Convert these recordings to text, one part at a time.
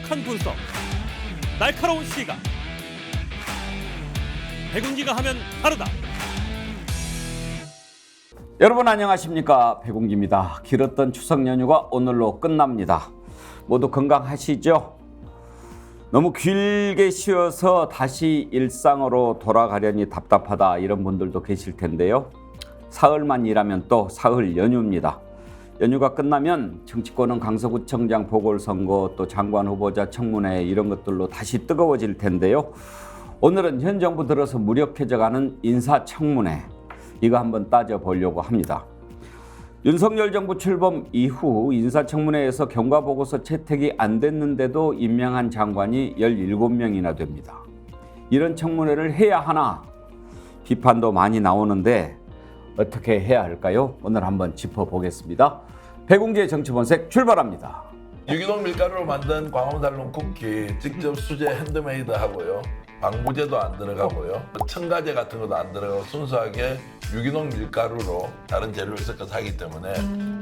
정확한 분석, 날카로운 시각. 백운기가 하면 다르다. 여러분 안녕하십니까, 백운기입니다. 길었던 추석 연휴가 오늘로 끝납니다. 모두 건강하시죠? 너무 길게 쉬어서 다시 일상으로 돌아가려니 답답하다 이런 분들도 계실 텐데요. 사흘만 일하면 또 사흘 연휴입니다. 연휴가 끝나면 정치권은 강서구청장 보궐선거, 또 장관 후보자 청문회 이런 것들로 다시 뜨거워질 텐데요. 오늘은 현 정부 들어서 무력해져가는 인사청문회, 이거 한번 따져보려고 합니다. 윤석열 정부 출범 이후 인사청문회에서 경과보고서 채택이 안 됐는데도 임명한 장관이 17명이나 됩니다. 이런 청문회를 해야 하나 비판도 많이 나오는데 어떻게 해야 할까요? 오늘 한번 짚어보겠습니다. 백운기의 정치본색 출발합니다. 유기농 밀가루로 만든 광화문살롱 쿠키 직접 수제 핸드메이드 하고요. 방부제도 안 들어가고요. 첨가제 같은 것도 안 들어가고 순수하게 유기농 밀가루로 다른 재료를 섞어서 하기 때문에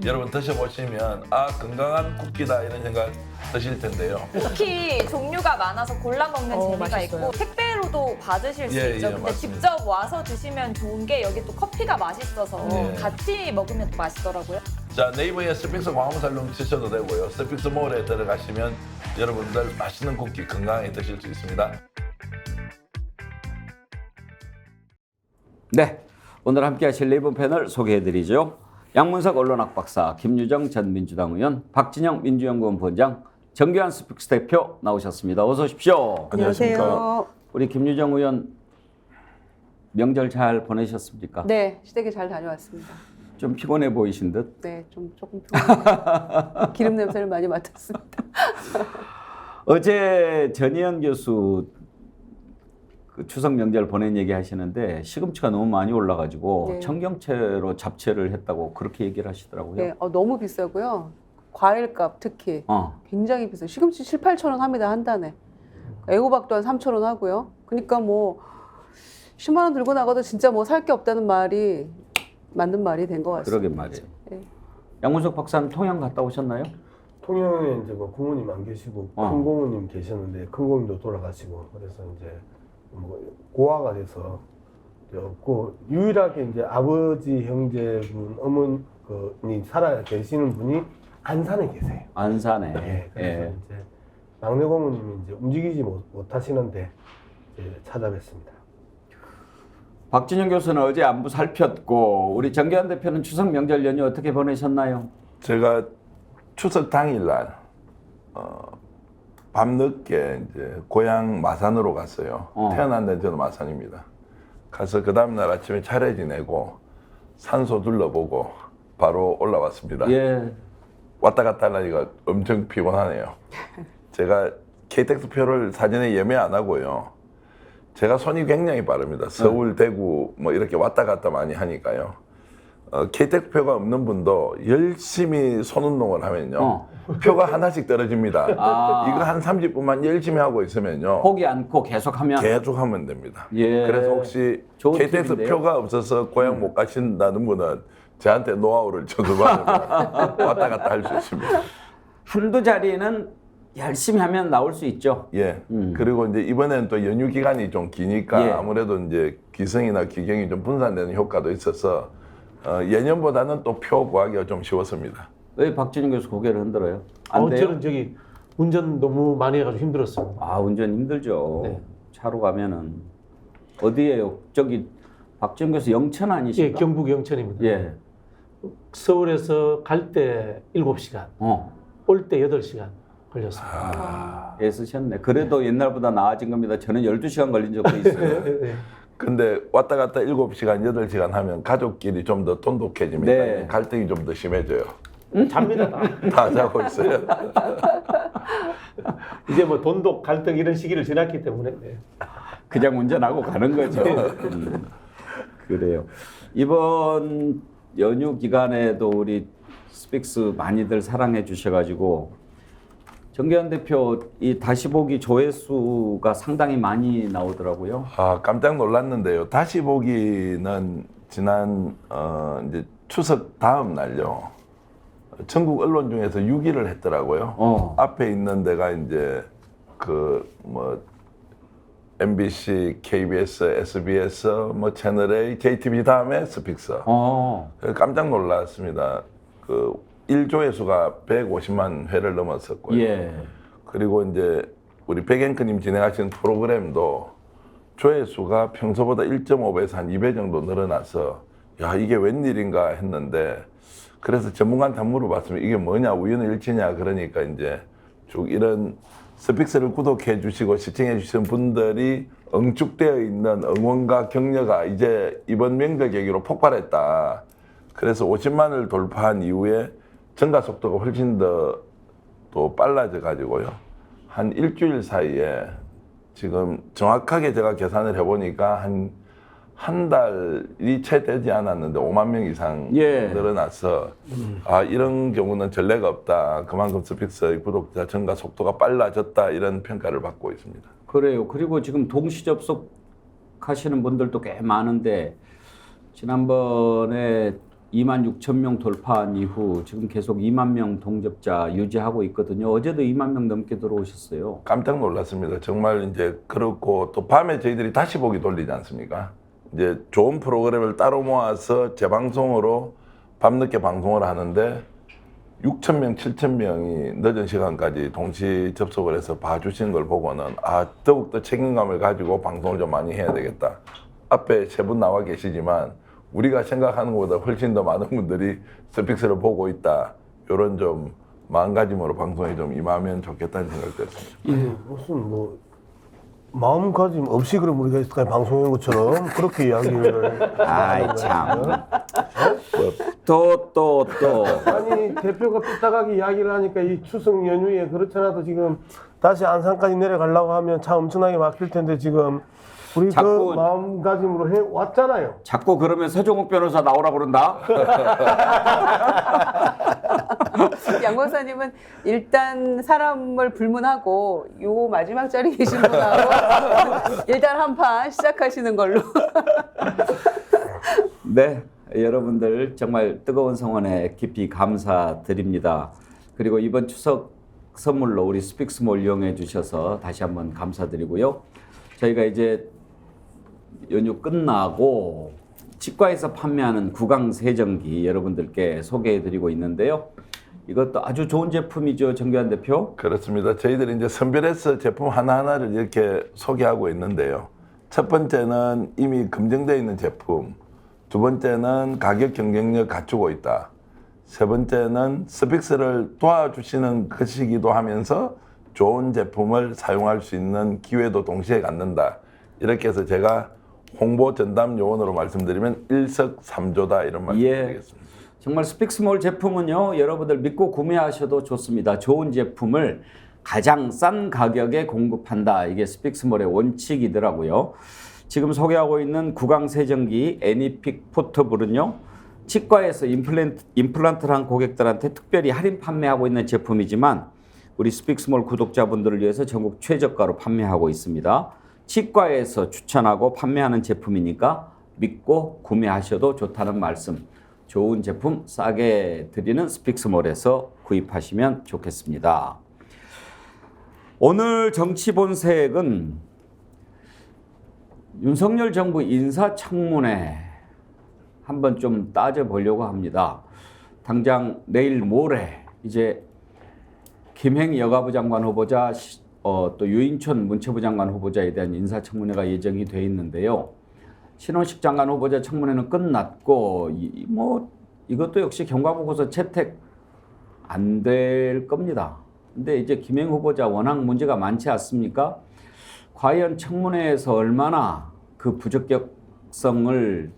여러분 드셔보시면 아, 건강한 쿠키다 이런 생각 드실 텐데요. 쿠키 종류가 많아서 골라 먹는 재미가 맛있어요. 있고 택배로도 받으실 수 예, 있죠. 예, 근데 맞습니다. 직접 와서 드시면 좋은 게 여기 또 커피가 맛있어서 예. 같이 먹으면 또 맛있더라고요. 자, 네이버에 스픽스 광화문살롱 치셔도 되고요. 스픽스 몰에 들어가시면 여러분들 맛있는 쿠키 건강하게 드실 수 있습니다. 네, 오늘 함께 하실 네 분 패널 소개해드리죠. 양문석 언론학 박사, 김유정 전 민주당 의원, 박진영 민주연구원 본장, 정규환 스픽스 대표 나오셨습니다. 어서 오십시오. 안녕하세요. 우리 김유정 의원 명절 잘 보내셨습니까? 네, 시댁에 잘 다녀왔습니다. 좀 피곤해 보이신 듯? 네, 조금 피곤해요. 기름 냄새를 많이 맡았습니다. 어제 전희연 교수 그 추석 명절 보낸 얘기 하시는데 시금치가 너무 많이 올라가지고 네. 청경채로 잡채를 했다고 그렇게 얘기를 하시더라고요. 네, 너무 비싸고요. 과일값 특히 굉장히 비싸요. 시금치 7, 8천 원 합니다, 한 단에. 애호박도 한 3천 원 하고요. 그러니까 뭐 10만 원 들고 나가도 진짜 뭐 살 게 없다는 말이 맞는 말이 된 것 같습니다. 그러게 말이에요. 네. 양문석 박사는 통영 갔다 오셨나요? 통영에 이제 뭐 부모님 안 계시고 큰 고모님 계셨는데 큰 고모님도 돌아가시고 그래서 이제 뭐 고아가 돼서 이제 없고 유일하게 이제 아버지 형제분 어머니 살아 계시는 분이 안산에 계세요. 안산에. 네, 그래서 예. 이제 막내 고모님이 이제 움직이지 못 하시는데 이제 찾아뵙습니다. 박진영 교수는 어제 안부 살폈고 우리 정기환 대표는 추석 명절 연휴 어떻게 보내셨나요? 제가 추석 당일날 밤늦게 이제 고향 마산으로 갔어요. 태어난 데는 저는 마산입니다. 가서 그 다음날 아침에 차례 지내고 산소 둘러보고 바로 올라왔습니다. 예. 왔다 갔다 하니까 엄청 피곤하네요. 제가 KTX 표를 사전에 예매 안 하고요. 제가 손이 굉장히 빠릅니다. 서울, 대구 뭐 이렇게 왔다 갔다 많이 하니까요. KTX 표가 없는 분도 열심히 손운동을 하면요. 표가 하나씩 떨어집니다. 이거 한 30분만 열심히 하고 있으면요. 포기 않고 계속하면 계속 하면 됩니다. 예. 그래서 혹시 좋은 KTX 팁인데요. 표가 없어서 고향 못 가신다는 분은 저한테 노하우를 줘주면 왔다 갔다 할 수 있습니다. 한두 자리는 열심히 하면 나올 수 있죠. 예. 그리고 이제 이번에는 또 연휴 기간이 좀 기니까 예. 아무래도 이제 기성이나 기경이 좀 분산되는 효과도 있어서 예년보다는 또 표 구하기가 좀 쉬웠습니다. 왜 박진영 교수 고개를 흔들어요? 안 돼요? 저는 저기 운전 너무 많이 해가지고 힘들었어요. 아, 운전 힘들죠. 네. 차로 가면은 어디에요? 저기 박진영 교수 영천 예, 아니신가? 경북 영천입니다. 예. 서울에서 갈 때 7시간, 올 때 8시간 걸렸습니다. 애쓰셨네. 그래도 옛날보다 나아진 겁니다. 저는 12시간 걸린 적도 있어요. 네. 근데 왔다 갔다 7시간, 8시간 하면 가족끼리 좀 더 돈독해집니다. 네. 갈등이 좀 더 심해져요. 잡니다. 다 자고 있어요. 이제 뭐 돈독 갈등 이런 시기를 지났기 때문에. 네. 그냥 운전하고 가는 거죠. 그래요. 이번 연휴 기간에도 우리 스픽스 많이들 사랑해 주셔가지고 정기환 대표 이 다시 보기 조회수가 상당히 많이 나오더라고요. 아, 깜짝 놀랐는데요. 다시 보기는 지난 이제 추석 다음 날요. 전국 언론 중에서 6위를 했더라고요. 앞에 있는 데가 이제 그 뭐 MBC, KBS, SBS, 뭐 채널A, JTBC 다음에 스픽스. 깜짝 놀랐습니다. 그 1조회 수가 150만 회를 넘었었고요. 예. 그리고 이제 우리 백앵커님 진행하시는 프로그램도 조회수가 평소보다 1.5배에서 한 2배 정도 늘어나서 야 이게 웬일인가 했는데 그래서 전문가한테 물어봤습니다. 이게 뭐냐 우연일치냐 그러니까 이제 쭉 이런 스픽스를 구독해 주시고 시청해 주시는 분들이 응축되어 있는 응원과 격려가 이제 이번 명절 계기로 폭발했다. 그래서 50만을 돌파한 이후에 증가 속도가 훨씬 더 또 빨라져 가지고요. 한 일주일 사이에 지금 정확하게 제가 계산을 해보니까 한 달이 채 되지 않았는데 5만 명 이상 늘어나서 아 이런 경우는 전례가 없다. 그만큼 스픽스의 구독자 증가 속도가 빨라졌다. 이런 평가를 받고 있습니다. 그래요. 그리고 지금 동시 접속하시는 분들도 꽤 많은데 지난번에 2만 6천 명 돌파한 이후 지금 계속 2만 명 동접자 유지하고 있거든요. 어제도 2만 명 넘게 들어오셨어요. 깜짝 놀랐습니다. 정말 이제 그렇고 또 밤에 저희들이 다시 보기 돌리지 않습니까? 이제 좋은 프로그램을 따로 모아서 재방송으로 밤늦게 방송을 하는데 6천 명, 7천 명이 늦은 시간까지 동시 접속을 해서 봐주시는 걸 보고는 아 더욱더 책임감을 가지고 방송을 좀 많이 해야 되겠다. 앞에 세 분 나와 계시지만 우리가 생각하는 것보다 훨씬 더 많은 분들이 스픽스를 보고 있다. 이런 좀 마음가짐으로 방송에 좀 임하면 좋겠다는 생각이 들었습니다. 무슨 뭐 마음가짐 없이 그럼 우리가 이때까지 방송한 것처럼 그렇게 이야기를 아이 참. 또. 아니 대표가 삐딱하게 이야기를 하니까 이 추석 연휴에 그렇잖아도 지금 다시 안산까지 내려가려고 하면 차 엄청나게 막힐 텐데 지금 우리 자꾸- 그 마음가짐으로 해 왔잖아요. 자꾸 그러면 서종욱 변호사 나오라고 그런다. 양 박사님은 일단 사람을 불문하고 요 마지막 자리에 계신 분하고 일단 한 판 시작하시는 걸로. 네, 여러분들 정말 뜨거운 성원에 깊이 감사드립니다. 그리고 이번 추석 선물로 우리 스픽스몰 이용해 주셔서 다시 한번 감사드리고요. 저희가 이제 연휴 끝나고 치과에서 판매하는 구강 세정기 여러분들께 소개해 드리고 있는데요. 이것도 아주 좋은 제품이죠, 정교한 대표. 그렇습니다. 저희들이 이제 선별해서 제품 하나하나를 이렇게 소개하고 있는데요. 첫 번째는 이미 검증되어 있는 제품, 두 번째는 가격 경쟁력 갖추고 있다. 세 번째는 스픽스를 도와주시는 것이기도 하면서 좋은 제품을 사용할 수 있는 기회도 동시에 갖는다. 이렇게 해서 제가 홍보 전담 요원으로 말씀드리면 일석삼조다 이런 말씀드리겠습니다. 정말 스픽스몰 제품은요, 여러분들 믿고 구매하셔도 좋습니다. 좋은 제품을 가장 싼 가격에 공급한다. 이게 스픽스몰의 원칙이더라고요. 지금 소개하고 있는 구강 세정기 애니픽 포터블은요, 치과에서 임플란트를 한 고객들한테 특별히 할인 판매하고 있는 제품이지만 우리 스픽스몰 구독자분들을 위해서 전국 최저가로 판매하고 있습니다. 치과에서 추천하고 판매하는 제품이니까 믿고 구매하셔도 좋다는 말씀. 좋은 제품 싸게 드리는 스픽스몰에서 구입하시면 좋겠습니다. 오늘 정치본색은 윤석열 정부 인사청문회 한번 좀 따져보려고 합니다. 당장 내일 모레 이제 김행 여가부 장관 후보자 또 유인촌 문체부 장관 후보자에 대한 인사청문회가 예정이 돼 있는데요. 신원식 장관 후보자 청문회는 끝났고 이것도 역시 경과보고서 채택 안 될 겁니다. 근데 이제 김행 후보자 워낙 문제가 많지 않습니까? 과연 청문회에서 얼마나 그 부적격성을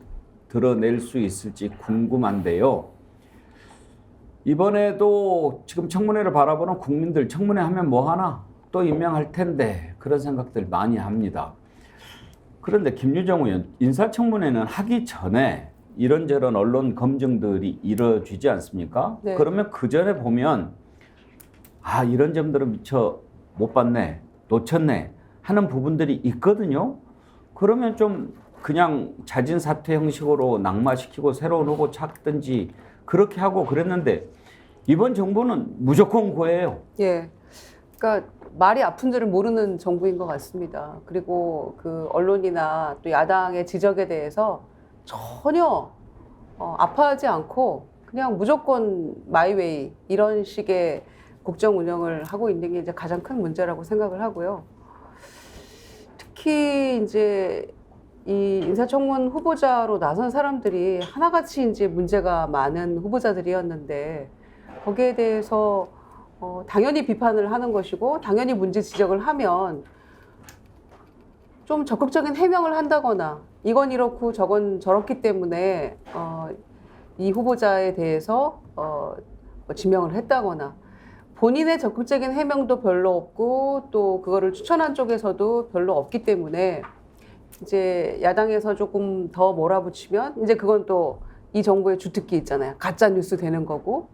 드러낼 수 있을지 궁금한데요. 이번에도 지금 청문회를 바라보는 국민들 청문회 하면 뭐 하나? 또 임명할 텐데 그런 생각들 많이 합니다. 그런데 김유정 의원 인사청문회는 하기 전에 이런저런 언론 검증들이 이루어지지 않습니까? 네. 그러면 그 전에 보면 아 이런 점들은 미처 못 봤네, 놓쳤네 하는 부분들이 있거든요. 그러면 좀 그냥 자진 사퇴 형식으로 낙마시키고 새로운 후보 찾든지 그렇게 하고 그랬는데 이번 정부는 무조건 고해요. 예. 그러니까 말이 아픈 줄을 모르는 정부인 것 같습니다. 그리고 그 언론이나 또 야당의 지적에 대해서 전혀 아파하지 않고 그냥 무조건 마이웨이 이런 식의 국정 운영을 하고 있는 게 이제 가장 큰 문제라고 생각을 하고요. 특히 이제 이 인사청문 후보자로 나선 사람들이 하나같이 이제 문제가 많은 후보자들이었는데 거기에 대해서 당연히 비판을 하는 것이고 당연히 문제 지적을 하면 좀 적극적인 해명을 한다거나 이건 이렇고 저건 저렇기 때문에 이 후보자에 대해서 뭐 지명을 했다거나 본인의 적극적인 해명도 별로 없고 또 그거를 추천한 쪽에서도 별로 없기 때문에 이제 야당에서 조금 더 몰아붙이면 이제 그건 또 이 정부의 주특기 있잖아요. 가짜 뉴스 되는 거고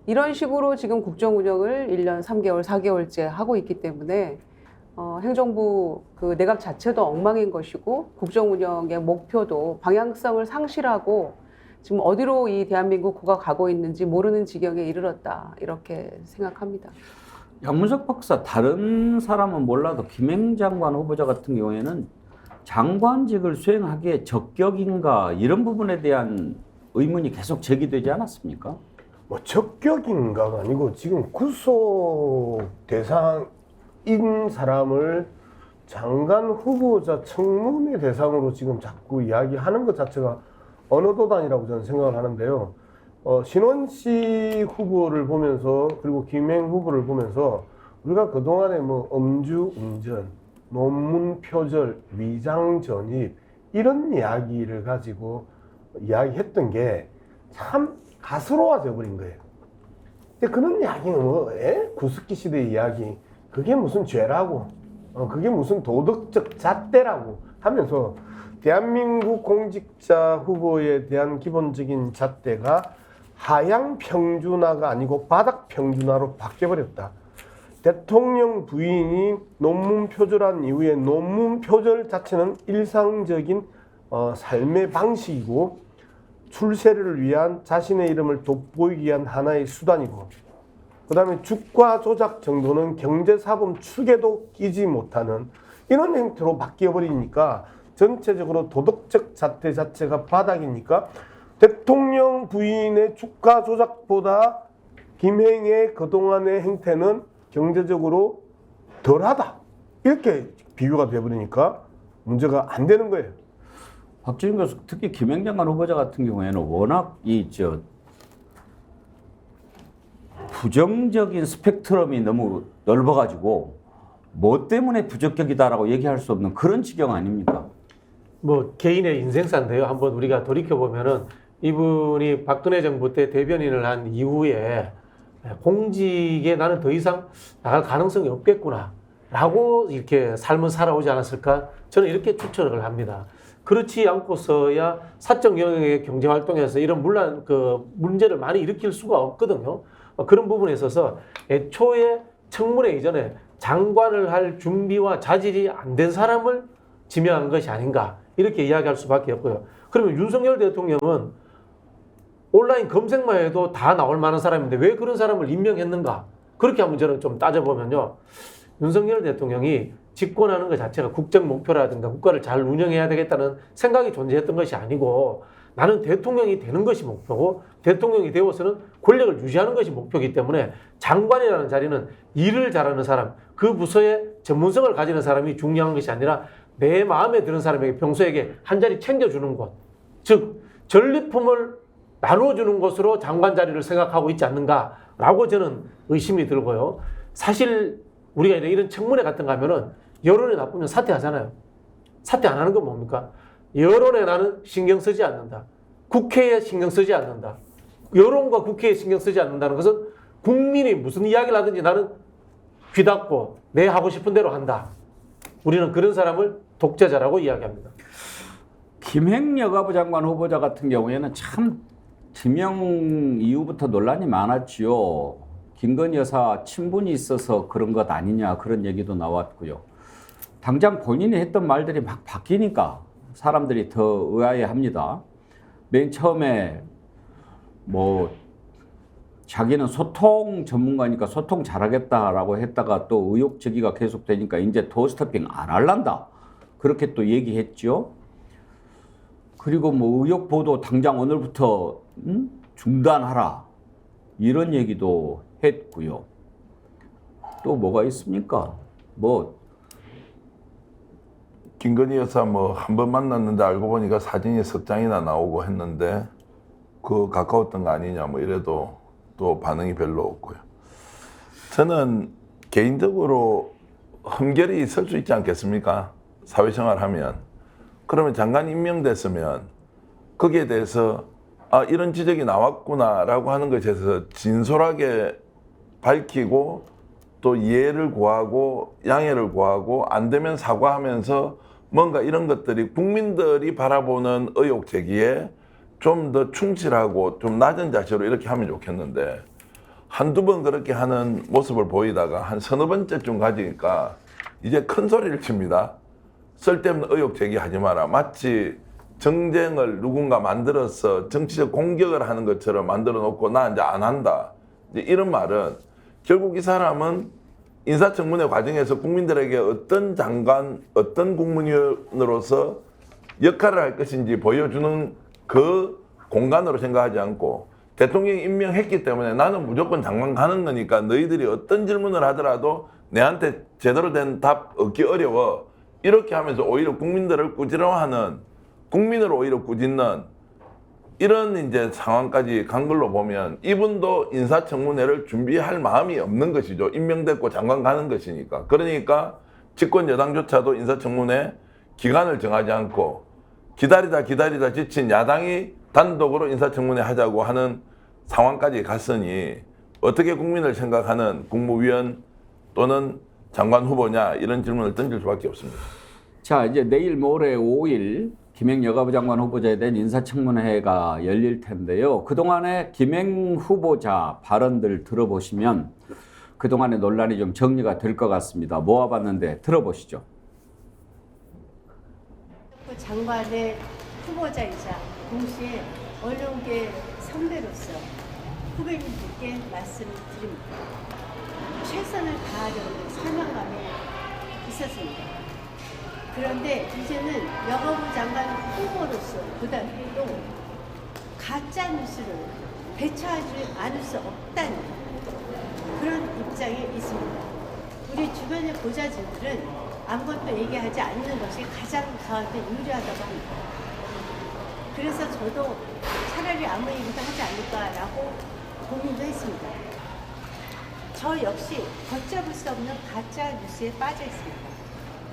이런 식으로 지금 국정 운영을 1년 3개월, 4개월째 하고 있기 때문에 행정부 그 내각 자체도 엉망인 것이고 국정 운영의 목표도 방향성을 상실하고 지금 어디로 이 대한민국 구가 가고 있는지 모르는 지경에 이르렀다 이렇게 생각합니다. 양문석 박사, 다른 사람은 몰라도 김행 장관 후보자 같은 경우에는 장관직을 수행하기에 적격인가 이런 부분에 대한 의문이 계속 제기되지 않았습니까? 뭐 적격인가가 아니고 지금 구속 대상인 사람을 장관 후보자 청문회 대상으로 지금 자꾸 이야기하는 것 자체가 언어도단이라고 저는 생각을 하는데요. 신원식 후보를 보면서 그리고 김행 후보를 보면서 우리가 그동안에 뭐 음주운전, 논문 표절, 위장 전입 이런 이야기를 가지고 이야기했던 게 참 가스로워져 버린 거예요. 근데 그런 이야기는 뭐 구스키 시대 이야기 그게 무슨 죄라고 그게 무슨 도덕적 잣대라고 하면서 대한민국 공직자 후보에 대한 기본적인 잣대가 하향 평준화가 아니고 바닥 평준화로 바뀌어버렸다. 대통령 부인이 논문 표절한 이후에 논문 표절 자체는 일상적인 삶의 방식이고 출세를 위한 자신의 이름을 돋보이기 위한 하나의 수단이고 그 다음에 주가 조작 정도는 경제사범 축에도 끼지 못하는 이런 행태로 바뀌어버리니까 전체적으로 도덕적 잣대 자체가 바닥이니까 대통령 부인의 주가 조작보다 김행의 그동안의 행태는 경제적으로 덜하다. 이렇게 비교가 돼버리니까 문제가 안 되는 거예요. 박지훈 교수, 특히 김행 장관 후보자 같은 경우에는 워낙 부정적인 스펙트럼이 너무 넓어가지고 뭐 때문에 부적격이다라고 얘기할 수 없는 그런 지경 아닙니까? 뭐 개인의 인생사인데요. 한번 우리가 돌이켜보면은 이분이 박근혜 정부 때 대변인을 한 이후에 공직에 나는 더 이상 나갈 가능성이 없겠구나 라고 이렇게 삶을 살아오지 않았을까 저는 이렇게 추측을 합니다. 그렇지 않고서야 사적 영역의 경제활동에서 이런 문제를 많이 일으킬 수가 없거든요. 그런 부분에 있어서 애초에 청문회 이전에 장관을 할 준비와 자질이 안 된 사람을 지명한 것이 아닌가 이렇게 이야기할 수밖에 없고요. 그러면 윤석열 대통령은 온라인 검색만 해도 다 나올 만한 사람인데 왜 그런 사람을 임명했는가? 그렇게 한번 저는 좀 따져보면요. 윤석열 대통령이 집권하는 것 자체가 국정 목표라든가 국가를 잘 운영해야 되겠다는 생각이 존재했던 것이 아니고 나는 대통령이 되는 것이 목표고 대통령이 되어서는 권력을 유지하는 것이 목표이기 때문에 장관이라는 자리는 일을 잘하는 사람, 그 부서의 전문성을 가지는 사람이 중요한 것이 아니라 내 마음에 드는 사람에게 평소에게 한 자리 챙겨주는 곳, 즉 전리품을 나눠주는 것으로 장관 자리를 생각하고 있지 않는가라고 저는 의심이 들고요. 사실 우리가 이런 청문회 같은 거 하면은 여론이 나쁘면 사퇴하잖아요. 사퇴 안 하는 건 뭡니까? 여론에 나는 신경 쓰지 않는다. 국회에 신경 쓰지 않는다. 여론과 국회에 신경 쓰지 않는다는 것은 국민이 무슨 이야기를 하든지 나는 귀 닫고 내 하고 싶은 대로 한다. 우리는 그런 사람을 독재자라고 이야기합니다. 김행 여가부 장관 후보자 같은 경우에는 참 지명 이후부터 논란이 많았지요. 김건희 여사 친분이 있어서 그런 것 아니냐 그런 얘기도 나왔고요. 당장 본인이 했던 말들이 막 바뀌니까 사람들이 더 의아해합니다. 맨 처음에 뭐 자기는 소통 전문가니까 소통 잘하겠다라고 했다가 또 의혹 제기가 계속되니까 이제 도어스태핑 안 할란다. 그렇게 또 얘기했죠. 그리고 뭐 의혹 보도 당장 오늘부터 중단하라. 이런 얘기도 했고요. 또 뭐가 있습니까? 뭐 김건희 여사 뭐 한 번 만났는데 알고 보니까 사진이 석 장이나 나오고 했는데 그 가까웠던 거 아니냐 뭐 이래도 또 반응이 별로 없고요. 저는 개인적으로 흠결이 있을 수 있지 않겠습니까? 사회생활하면. 그러면 장관 임명됐으면 거기에 대해서 아 이런 지적이 나왔구나라고 하는 것에 대해서 진솔하게 밝히고 또 이해를 구하고 양해를 구하고 안 되면 사과하면서 뭔가 이런 것들이 국민들이 바라보는 의혹 제기에 좀 더 충실하고 좀 낮은 자세로 이렇게 하면 좋겠는데 한두 번 그렇게 하는 모습을 보이다가 한 서너 번째쯤 가지니까 이제 큰 소리를 칩니다. 쓸데없는 의혹 제기하지 마라. 마치 정쟁을 누군가 만들어서 정치적 공격을 하는 것처럼 만들어 놓고 나 이제 안 한다. 이제 이런 말은 결국 이 사람은 인사청문회 과정에서 국민들에게 어떤 장관, 어떤 국무위원으로서 역할을 할 것인지 보여주는 그 공간으로 생각하지 않고 대통령이 임명했기 때문에 나는 무조건 장관 가는 거니까 너희들이 어떤 질문을 하더라도 내한테 제대로 된 답 얻기 어려워. 이렇게 하면서 오히려 국민들을 꾸지러워하는, 국민을 오히려 꾸짖는 이런 이제 상황까지 간 걸로 보면 이분도 인사청문회를 준비할 마음이 없는 것이죠. 임명됐고 장관 가는 것이니까. 그러니까 집권 여당조차도 인사청문회 기간을 정하지 않고 기다리다 지친 야당이 단독으로 인사청문회 하자고 하는 상황까지 갔으니 어떻게 국민을 생각하는 국무위원 또는 장관 후보냐 이런 질문을 던질 수밖에 없습니다. 자, 이제 내일 모레 5일 김행 여가부 장관 후보자에 대한 인사청문회가 열릴 텐데요. 그동안의 김행 후보자 발언들 들어보시면 그동안의 논란이 좀 정리가 될 것 같습니다. 모아봤는데 들어보시죠. 장관의 후보자이자 동시에 언론계 선배로서 후배님들께 말씀드립니다. 최선을 다하려는 사명감이 있었습니다. 그런데 이제는 여가부 장관 후보로서 보다도 가짜 뉴스를 배차하지 않을 수 없다는 그런 입장에 있습니다. 우리 주변의 보좌진들은 아무것도 얘기하지 않는 것이 가장 저한테 유리하다고 합니다. 그래서 저도 차라리 아무 얘기도 하지 않을까라고 고민도 했습니다. 저 역시 걷잡을 수 없는 가짜 뉴스에 빠져 있습니다.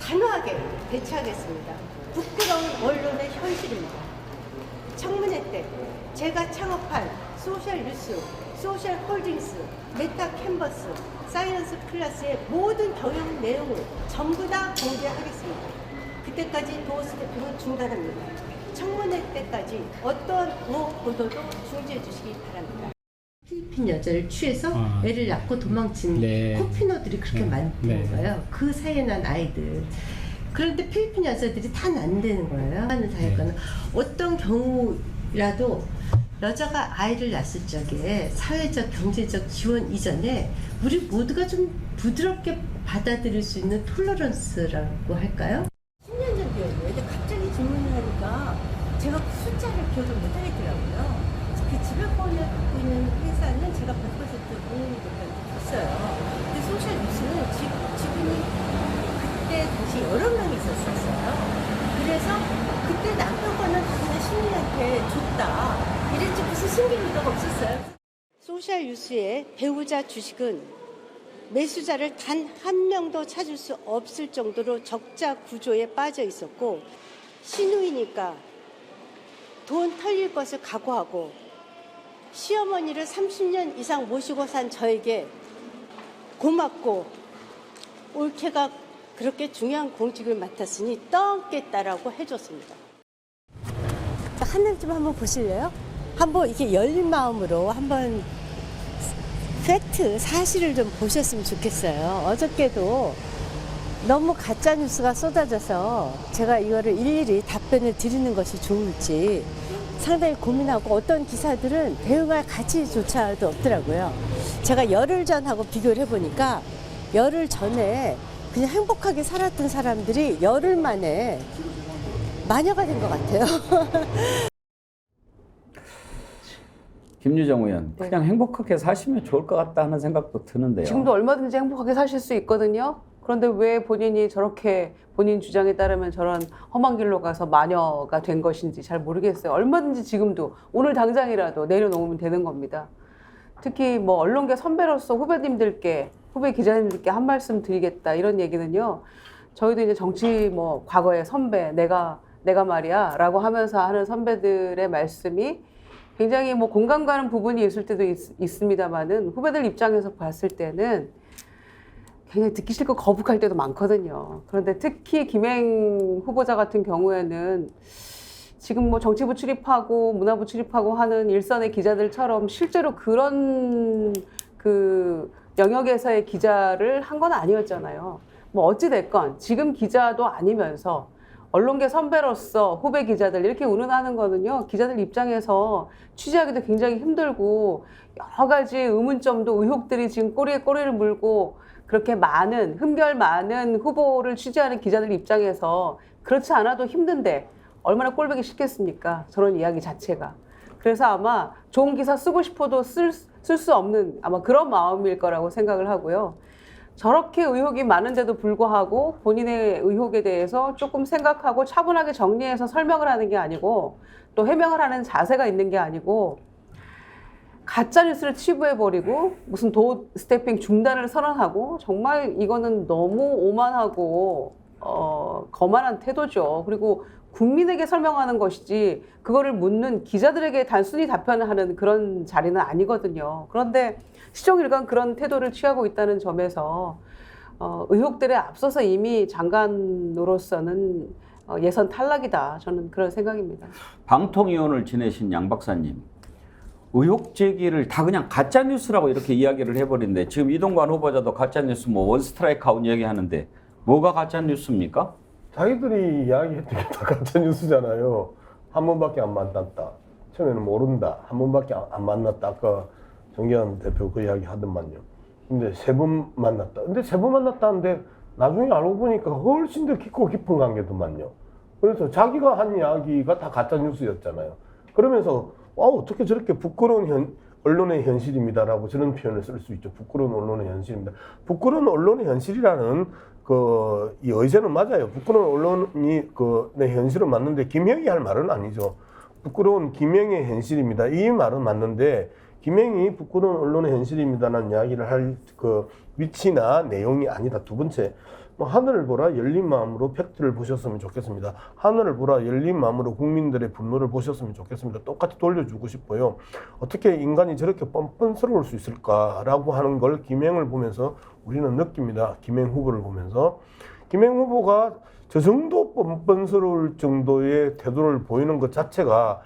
단호하게 대처하겠습니다. 부끄러운 언론의 현실입니다. 청문회 때 제가 창업한 소셜뉴스, 소셜홀딩스, 메타캔버스, 사이언스 클래스의 모든 경영 내용을 전부 다 공개하겠습니다. 그때까지 도어스태핑은 중단합니다. 청문회 때까지 어떠한 의혹 보도도 중지해 주시기 바랍니다. 필리핀 여자를 취해서 애를 낳고 도망친 코피노들이 그렇게 많은 거예요. 그 사이에 난 아이들. 그런데 필리핀 여자들이 다 난다는 거예요. 하는 사회과는 어떤 경우라도 여자가 아이를 낳았을 적에 사회적, 경제적 지원 이전에 우리 모두가 좀 부드럽게 받아들일 수 있는 톨러런스라고 할까요? 10년 전이었어요. 근데 갑자기 질문을 하니까 제가 그 숫자를 기억을 못 하겠더라고요. 그 지배권을 갖고 있는 회사는 제가 100% 공인이 됐어요. 근데 소셜뉴스는 지분이 그때 당시 여러 명이 있었어요. 그래서 그때 남편과는 다른 시민한테 줬다. 이랬지 무슨 숨길 의도가 없었어요. 소셜뉴스의 배우자 주식은 매수자를 단 한 명도 찾을 수 없을 정도로 적자 구조에 빠져 있었고 신우이니까 돈 털릴 것을 각오하고 시어머니를 30년 이상 모시고 산 저에게 고맙고 올케가 그렇게 중요한 공직을 맡았으니 떠안겠다라고 해줬습니다. 하늘 좀 한번 보실래요? 한번 이렇게 열린 마음으로 한번 팩트, 사실을 좀 보셨으면 좋겠어요. 어저께도 너무 가짜 뉴스가 쏟아져서 제가 이거를 일일이 답변을 드리는 것이 좋을지 상당히 고민하고 어떤 기사들은 대응할 가치조차도 없더라고요. 제가 열흘 전하고 비교를 해보니까 열흘 전에 그냥 행복하게 살았던 사람들이 열흘 만에 마녀가 된 것 같아요. 김유정 의원, 그냥 행복하게 사시면 좋을 것 같다 하는 생각도 드는데요. 지금도 얼마든지 행복하게 사실 수 있거든요. 그런데 왜 본인이 저렇게 본인 주장에 따르면 저런 험한 길로 가서 마녀가 된 것인지 잘 모르겠어요. 얼마든지 지금도 오늘 당장이라도 내려놓으면 되는 겁니다. 특히 뭐 언론계 선배로서 후배님들께 후배 기자님들께 한 말씀 드리겠다 이런 얘기는요. 저희도 이제 정치 뭐 과거의 선배 내가 말이야 라고 하면서 하는 선배들의 말씀이 굉장히 뭐 공감 가는 부분이 있을 때도 있습니다만은 후배들 입장에서 봤을 때는 굉장히 듣기 싫고 거북할 때도 많거든요. 그런데 특히 김행 후보자 같은 경우에는 지금 뭐 정치부 출입하고 문화부 출입하고 하는 일선의 기자들처럼 실제로 그런 그 영역에서의 기자를 한 건 아니었잖아요. 뭐 어찌됐건 지금 기자도 아니면서 언론계 선배로서 후배 기자들 이렇게 운운하는 거는요. 기자들 입장에서 취재하기도 굉장히 힘들고 여러 가지 의문점도 의혹들이 지금 꼬리에 꼬리를 물고 그렇게 많은 흠결 많은 후보를 취재하는 기자들 입장에서 그렇지 않아도 힘든데 얼마나 꼴보기 싫겠습니까? 저런 이야기 자체가. 그래서 아마 좋은 기사 쓰고 싶어도 쓸 수 없는 아마 그런 마음일 거라고 생각을 하고요. 저렇게 의혹이 많은데도 불구하고 본인의 의혹에 대해서 조금 생각하고 차분하게 정리해서 설명을 하는 게 아니고 또 해명을 하는 자세가 있는 게 아니고 가짜뉴스를 치부해버리고 무슨 도 스태핑 중단을 선언하고 정말 이거는 너무 오만하고 거만한 태도죠. 그리고 국민에게 설명하는 것이지 그거를 묻는 기자들에게 단순히 답변을 하는 그런 자리는 아니거든요. 그런데 시종일관 그런 태도를 취하고 있다는 점에서 의혹들에 앞서서 이미 장관으로서는 예선 탈락이다. 저는 그런 생각입니다. 방통위원을 지내신 양 박사님, 의혹 제기를 다 그냥 가짜 뉴스라고 이렇게 이야기를 해버린데 지금 이동관 후보자도 가짜 뉴스 뭐 원스트라이크 아웃 얘기하는데 뭐가 가짜 뉴스입니까? 자기들이 이야기했던 게 다 가짜 뉴스잖아요. 한 번밖에 안 만났다. 처음에는 모른다. 한 번밖에 안 만났다. 아까 정기환 대표 그 이야기 하더만요. 근데 3번 만났다. 근데 3번 만났다는데 나중에 알고 보니까 훨씬 더 깊고 깊은 관계더만요. 그래서 자기가 한 이야기가 다 가짜 뉴스였잖아요. 그러면서 어떻게 저렇게 부끄러운 언론의 현실입니다라고 저런 표현을 쓸 수 있죠. 부끄러운 언론의 현실입니다. 부끄러운 언론의 현실이라는 이 의제는 맞아요. 부끄러운 언론이 내 현실은 맞는데 김행이 할 말은 아니죠. 부끄러운 김행의 현실입니다. 이 말은 맞는데 김행이 부끄러운 언론의 현실입니다라는 이야기를 할 위치나 내용이 아니다. 두 번째, 하늘을 보라 열린 마음으로 팩트를 보셨으면 좋겠습니다. 하늘을 보라 열린 마음으로 국민들의 분노를 보셨으면 좋겠습니다. 똑같이 돌려주고 싶어요. 어떻게 인간이 저렇게 뻔뻔스러울 수 있을까라고 하는 걸 김행을 보면서 우리는 느낍니다. 김행 후보를 보면서. 김행 후보가 저 정도 뻔뻔스러울 정도의 태도를 보이는 것 자체가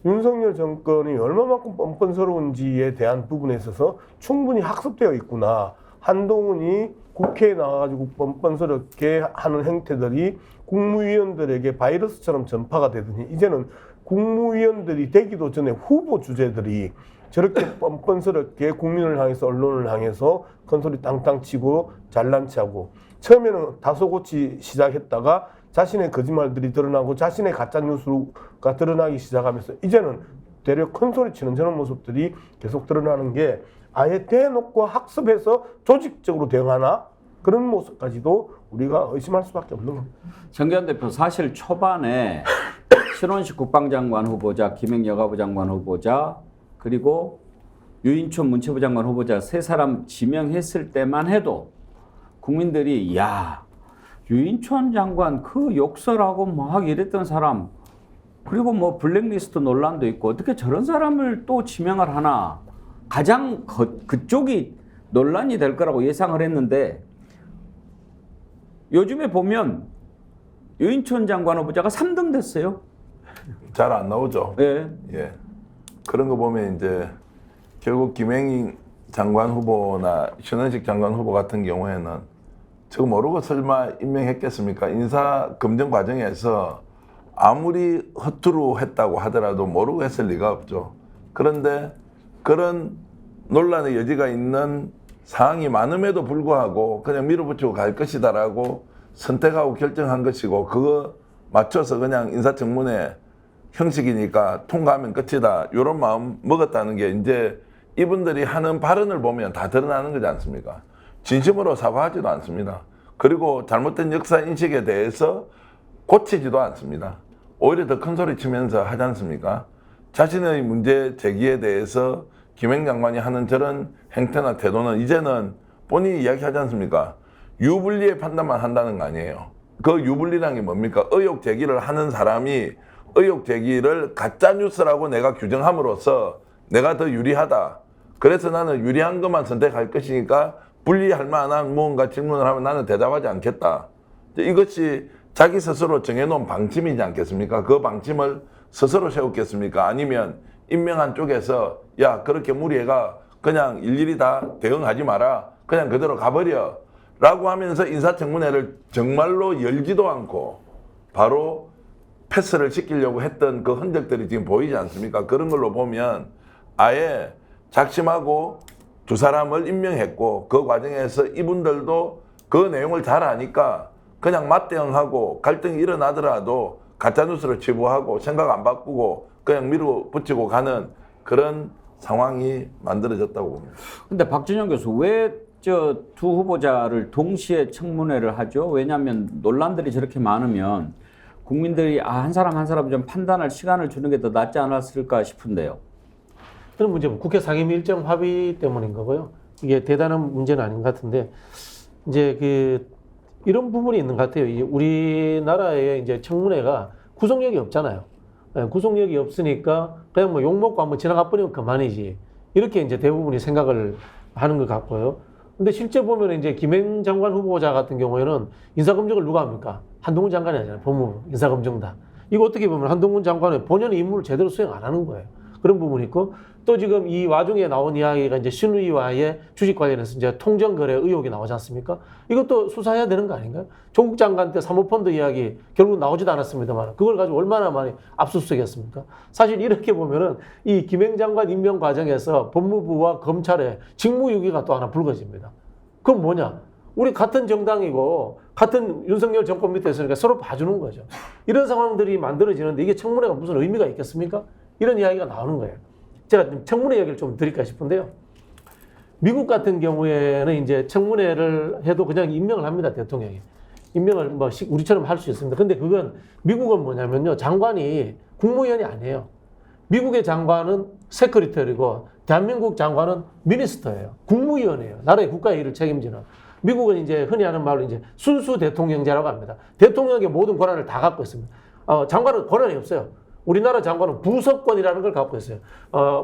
윤석열 정권이 얼마만큼 뻔뻔스러운지에 대한 부분에 있어서 충분히 학습되어 있구나. 한동훈이 국회에 나와가지고 뻔뻔스럽게 하는 행태들이 국무위원들에게 바이러스처럼 전파가 되더니 이제는 국무위원들이 되기도 전에 후보 주제들이 저렇게 뻔뻔스럽게 국민을 향해서 언론을 향해서 큰소리 땅땅 치고 잘난 체하고 처음에는 다소곳이 시작했다가 자신의 거짓말들이 드러나고 자신의 가짜뉴스가 드러나기 시작하면서 이제는 대략 큰소리 치는 저런 모습들이 계속 드러나는 게 아예 대놓고 학습해서 조직적으로 대응하나 그런 모습까지도 우리가 의심할 수밖에 없는 겁니다. 정기환 대표, 사실 초반에 신원식 국방장관 후보자, 김행 여가부 장관 후보자, 그리고 유인촌 문체부 장관 후보자 3사람 지명했을 때만 해도 국민들이 야, 유인촌 장관 그 욕설하고 막 이랬던 사람, 그리고 뭐 블랙리스트 논란도 있고 어떻게 저런 사람을 또 지명을 하나, 가장 그쪽이 논란이 될 거라고 예상을 했는데 요즘에 보면 유인촌 장관 후보자가 3등 됐어요. 잘 안 나오죠. 네. 예. 그런 거 보면 이제 결국 김행희 장관 후보나 신원식 장관 후보 같은 경우에는 저거 모르고 설마 임명했겠습니까? 인사 검증 과정에서 아무리 허투루 했다고 하더라도 모르고 했을 리가 없죠. 그런데 그런 논란의 여지가 있는 사항이 많음에도 불구하고 그냥 밀어붙이고 갈 것이다라고 선택하고 결정한 것이고, 그거 맞춰서 그냥 인사청문회 형식이니까 통과하면 끝이다, 이런 마음 먹었다는 게 이제 이분들이 하는 발언을 보면 다 드러나는 거지 않습니까? 진심으로 사과하지도 않습니다. 그리고 잘못된 역사 인식에 대해서 고치지도 않습니다. 오히려 더 큰 소리 치면서 하지 않습니까? 자신의 문제 제기에 대해서 김행 장관이 하는 저런 행태나 태도는 이제는 본인이 이야기하지 않습니까? 유불리의 판단만 한다는 거 아니에요. 그 유불리란 게 뭡니까? 의혹 제기를 하는 사람이 의혹 제기를 가짜뉴스라고 내가 규정함으로써 내가 더 유리하다, 그래서 나는 유리한 것만 선택할 것이니까 불리할 만한 무언가 질문을 하면 나는 대답하지 않겠다. 이것이 자기 스스로 정해놓은 방침이지 않겠습니까? 그 방침을 스스로 세웠겠습니까? 아니면 임명한 쪽에서 야, 그렇게 무리해가 그냥 일일이 다 대응하지 마라, 그냥 그대로 가버려 라고 하면서 인사청문회를 정말로 열지도 않고 바로 패스를 시키려고 했던 그 흔적들이 지금 보이지 않습니까? 그런 걸로 보면 아예 작심하고 두 사람을 임명했고, 그 과정에서 이분들도 그 내용을 잘 아니까 그냥 맞대응하고 갈등이 일어나더라도 가짜뉴스를 치부하고 생각 안 바꾸고 그냥 밀어붙이고 가는 그런 상황이 만들어졌다고 봅니다. 근데 박준영 교수, 왜 저 두 후보자를 동시에 청문회를 하죠? 왜냐하면 논란들이 저렇게 많으면 국민들이 한 사람 한 사람 좀 판단할 시간을 주는 게 더 낫지 않았을까 싶은데요. 그런 문제, 국회 상임위 일정 합의 때문인 거고요. 이게 대단한 문제는 아닌 것 같은데, 이제 이런 부분이 있는 것 같아요. 우리나라의 이제 청문회가 구속력이 없잖아요. 구속력이 없으니까 그냥 뭐 욕먹고 한번 지나가 버리면 그만이지, 이렇게 이제 대부분이 생각을 하는 것 같고요. 근데 실제 보면 이제 김행 장관 후보자 같은 경우에는 인사검증을 누가 합니까? 한동훈 장관이 하잖아요. 법무부 인사검증다. 이거 어떻게 보면 한동훈 장관은 본연의 임무를 제대로 수행 안 하는 거예요. 그런 부분이 있고, 또 지금 이 와중에 나온 이야기가 이제 신우이와의 주식 관련해서 이제 통정거래 의혹이 나오지 않습니까? 이것도 수사해야 되는 거 아닌가요? 조국 장관 때 사모펀드 이야기 결국 나오지도 않았습니다만 그걸 가지고 얼마나 많이 압수수색했습니까? 사실 이렇게 보면은 이 김행 장관 임명 과정에서 법무부와 검찰의 직무유기가 또 하나 불거집니다. 그건 뭐냐? 우리 같은 정당이고 같은 윤석열 정권 밑에 있으니까 서로 봐주는 거죠. 이런 상황들이 만들어지는데 이게 청문회가 무슨 의미가 있겠습니까? 이런 이야기가 나오는 거예요. 제가 청문회 이야기를 좀 드릴까 싶은데요. 미국 같은 경우에는 이제 청문회를 해도 그냥 임명을 합니다, 대통령이. 임명을 뭐 우리처럼 할 수 있습니다. 근데 그건 미국은 뭐냐면요, 장관이 국무위원이 아니에요. 미국의 장관은 세크리터리고 대한민국 장관은 미니스터예요. 국무위원이에요. 나라의 국가의 일을 책임지는. 미국은 이제 흔히 하는 말로 이제 순수 대통령제라고 합니다. 대통령에게 모든 권한을 다 갖고 있습니다. 장관은 권한이 없어요. 우리나라 장관은 부서권이라는 걸 갖고 있어요.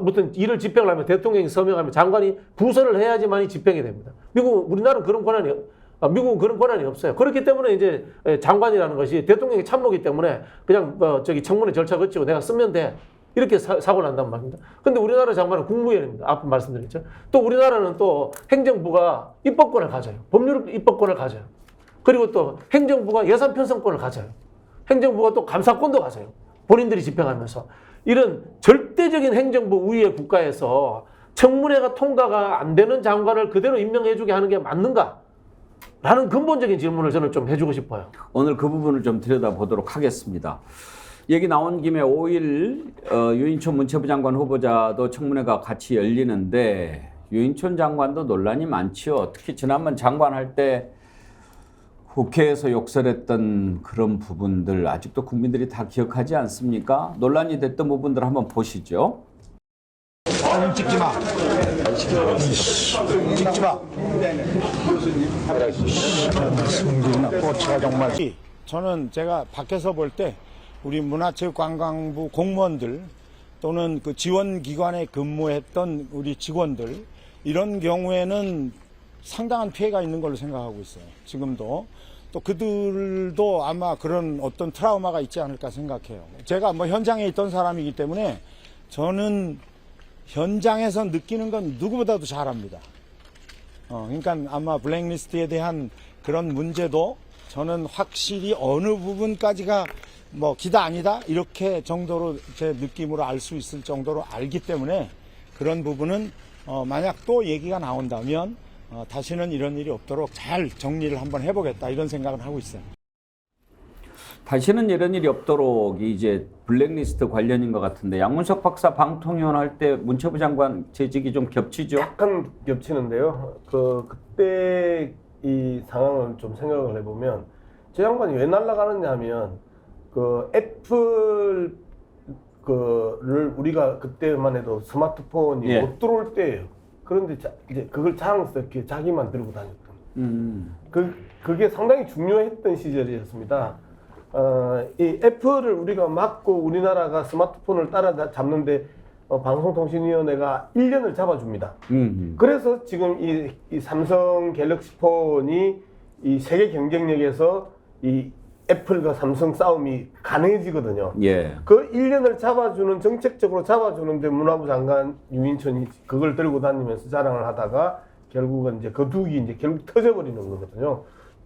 무슨 일을 집행을 하면 대통령이 서명하면 장관이 부서를 해야지만이 집행이 됩니다. 미국은 그런 권한이 없어요. 그렇기 때문에 이제 장관이라는 것이 대통령의 참모기 때문에 그냥 청문회 절차 거치고 내가 쓰면 돼, 이렇게 사고를 난단 말입니다. 근데 우리나라 장관은 국무위원입니다. 앞에 말씀드렸죠. 또 우리나라는 또 행정부가 입법권을 가져요. 법률 입법권을 가져요. 그리고 또 행정부가 예산 편성권을 가져요. 행정부가 또 감사권도 가져요. 본인들이 집행하면서. 이런 절대적인 행정부 우위의 국가에서 청문회가 통과가 안 되는 장관을 그대로 임명해주게 하는 게 맞는가? 라는 근본적인 질문을 저는 좀 해주고 싶어요. 오늘 그 부분을 좀 들여다보도록 하겠습니다. 얘기 나온 김에 5일 유인촌 문체부 장관 후보자도 청문회가 같이 열리는데 유인촌 장관도 논란이 많지요. 특히 지난번 장관할 때 국회에서 욕설했던 그런 부분들 아직도 국민들이 다 기억하지 않습니까? 논란이 됐던 부분들 한번 보시죠. 찍지 마. 찍지 마. 승진아, 꼬치가 정말. 저는 제가 밖에서 볼 때 우리 문화체육관광부 공무원들 또는 그 지원기관에 근무했던 우리 직원들, 이런 경우에는 상당한 피해가 있는 걸로 생각하고 있어요. 지금도. 또 그들도 아마 그런 어떤 트라우마가 있지 않을까 생각해요. 제가 뭐 현장에 있던 사람이기 때문에 저는 현장에서 느끼는 건 누구보다도 잘 압니다. 그러니까 아마 블랙리스트에 대한 그런 문제도 저는 확실히 어느 부분까지가 뭐 기다 아니다 이렇게 정도로 제 느낌으로 알 수 있을 정도로 알기 때문에 그런 부분은 만약 또 얘기가 나온다면 다시는 이런 일이 없도록 잘 정리를 한번 해보겠다 이런 생각을 하고 있어요. 다시는 이런 일이 없도록 이제 블랙리스트 관련인 것 같은데 양문석 박사 방통위원 할 때 문체부 장관 재직이 좀 겹치죠? 약간 겹치는데요. 그때 이 상황을 좀 생각을 해보면 저 양반이 왜 날아가느냐 하면 애플 를 우리가 그때만 해도 스마트폰이 예. 못 들어올 때예요. 그런데 이제 그걸 자랑스럽게 자기만 들고 다녔던. 그게 상당히 중요했던 시절이었습니다. 이 애플을 우리가 막고 우리나라가 스마트폰을 따라잡는데 방송통신위원회가 1년을 잡아줍니다. 그래서 지금 이 삼성 갤럭시 폰이 이 세계 경쟁력에서 이 애플과 삼성 싸움이 가능해지거든요. 예. 그 1년을 잡아주는, 정책적으로 잡아주는데 문화부 장관 유인천이 그걸 들고 다니면서 자랑을 하다가 결국은 이제 그 둑이 이제 결국 터져버리는 거거든요.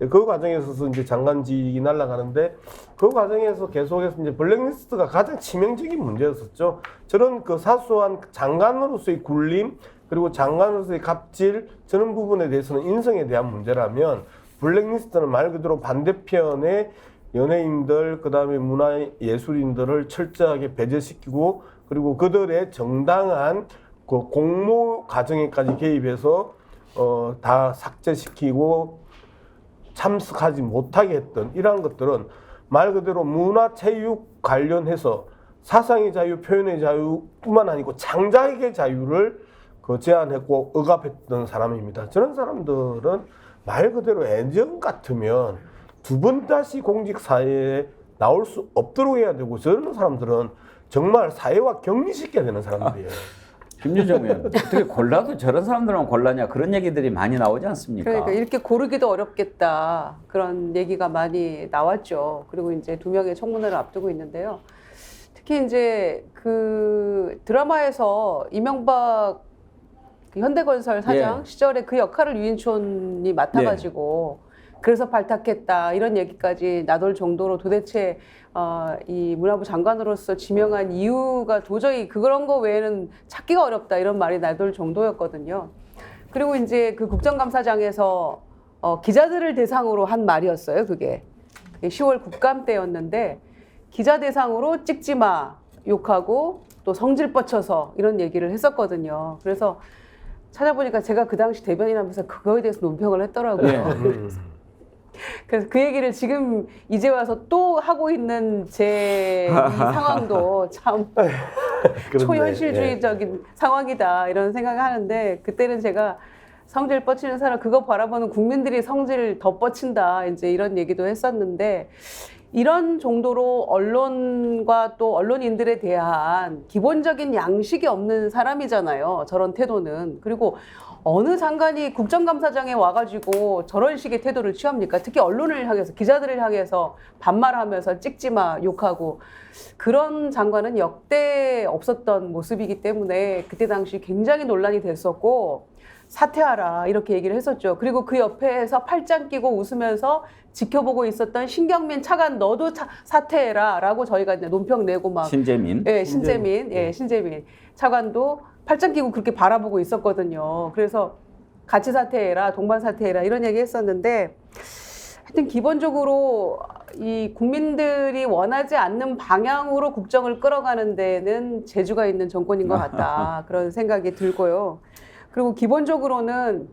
그 과정에서 이제 장관직이 날아가는데 그 과정에서 계속해서 이제 블랙리스트가 가장 치명적인 문제였었죠. 저런 그 사소한 장관으로서의 굴림 그리고 장관으로서의 갑질 저런 부분에 대해서는 인성에 대한 문제라면 블랙리스트는 말 그대로 반대편의 연예인들 그다음에 문화예술인들을 철저하게 배제시키고 그리고 그들의 정당한 그 공모 과정에까지 개입해서 다 삭제시키고 참석하지 못하게 했던 이러한 것들은 말 그대로 문화체육 관련해서 사상의 자유, 표현의 자유뿐만 아니고 창작의 자유를 제한했고 억압했던 사람입니다. 저런 사람들은 말 그대로 예전 같으면 두 번 다시 공직사회에 나올 수 없도록 해야 되고 저런 사람들은 정말 사회와 격리시켜야 되는 사람들이에요. 김유정 의원, 어떻게 골라도 저런 사람들만 골라냐 그런 얘기들이 많이 나오지 않습니까? 그러니까 이렇게 고르기도 어렵겠다 그런 얘기가 많이 나왔죠. 그리고 이제 2명의 청문회를 앞두고 있는데요. 특히 이제 그 드라마에서 이명박 그 현대건설 사장 시절에 그 역할을 유인촌이 맡아가지고 그래서 발탁했다 이런 얘기까지 나돌 정도로 도대체 이 문화부 장관으로서 지명한 이유가 도저히 그런 거 외에는 찾기가 어렵다 이런 말이 나돌 정도였거든요. 그리고 이제 그 국정감사장에서 기자들을 대상으로 한 말이었어요. 그게 10월 국감 때였는데 기자 대상으로 찍지 마 욕하고 또 성질 뻗쳐서 이런 얘기를 했었거든요. 그래서 찾아보니까 제가 그 당시 대변인하면서 그거에 대해서 논평을 했더라고요. 그래서 그 얘기를 지금 이제 와서 또 하고 있는 제 이 상황도 참 초현실주의적인 상황이다 이런 생각을 하는데 그때는 제가 성질 뻗치는 사람 그거 바라보는 국민들이 성질 더 뻗친다 이제 이런 얘기도 했었는데 이런 정도로 언론과 또 언론인들에 대한 기본적인 양식이 없는 사람이잖아요. 저런 태도는. 그리고 어느 장관이 국정감사장에 와가지고 저런 식의 태도를 취합니까? 특히 언론을 향해서 기자들을 향해서 반말하면서 찍지 마 욕하고 그런 장관은 역대 없었던 모습이기 때문에 그때 당시 굉장히 논란이 됐었고 사퇴하라 이렇게 얘기를 했었죠. 그리고 그 옆에서 팔짱 끼고 웃으면서 지켜보고 있었던 신경민 차관 너도 사퇴해라 라고 저희가 이제 논평 내고 막 신재민 신재민 차관도 팔짱 끼고 그렇게 바라보고 있었거든요. 그래서 같이 사퇴해라 동반 사퇴해라 이런 얘기 했었는데 하여튼 기본적으로 이 국민들이 원하지 않는 방향으로 국정을 끌어가는 데는 재주가 있는 정권인 것 같다 그런 생각이 들고요. 그리고 기본적으로는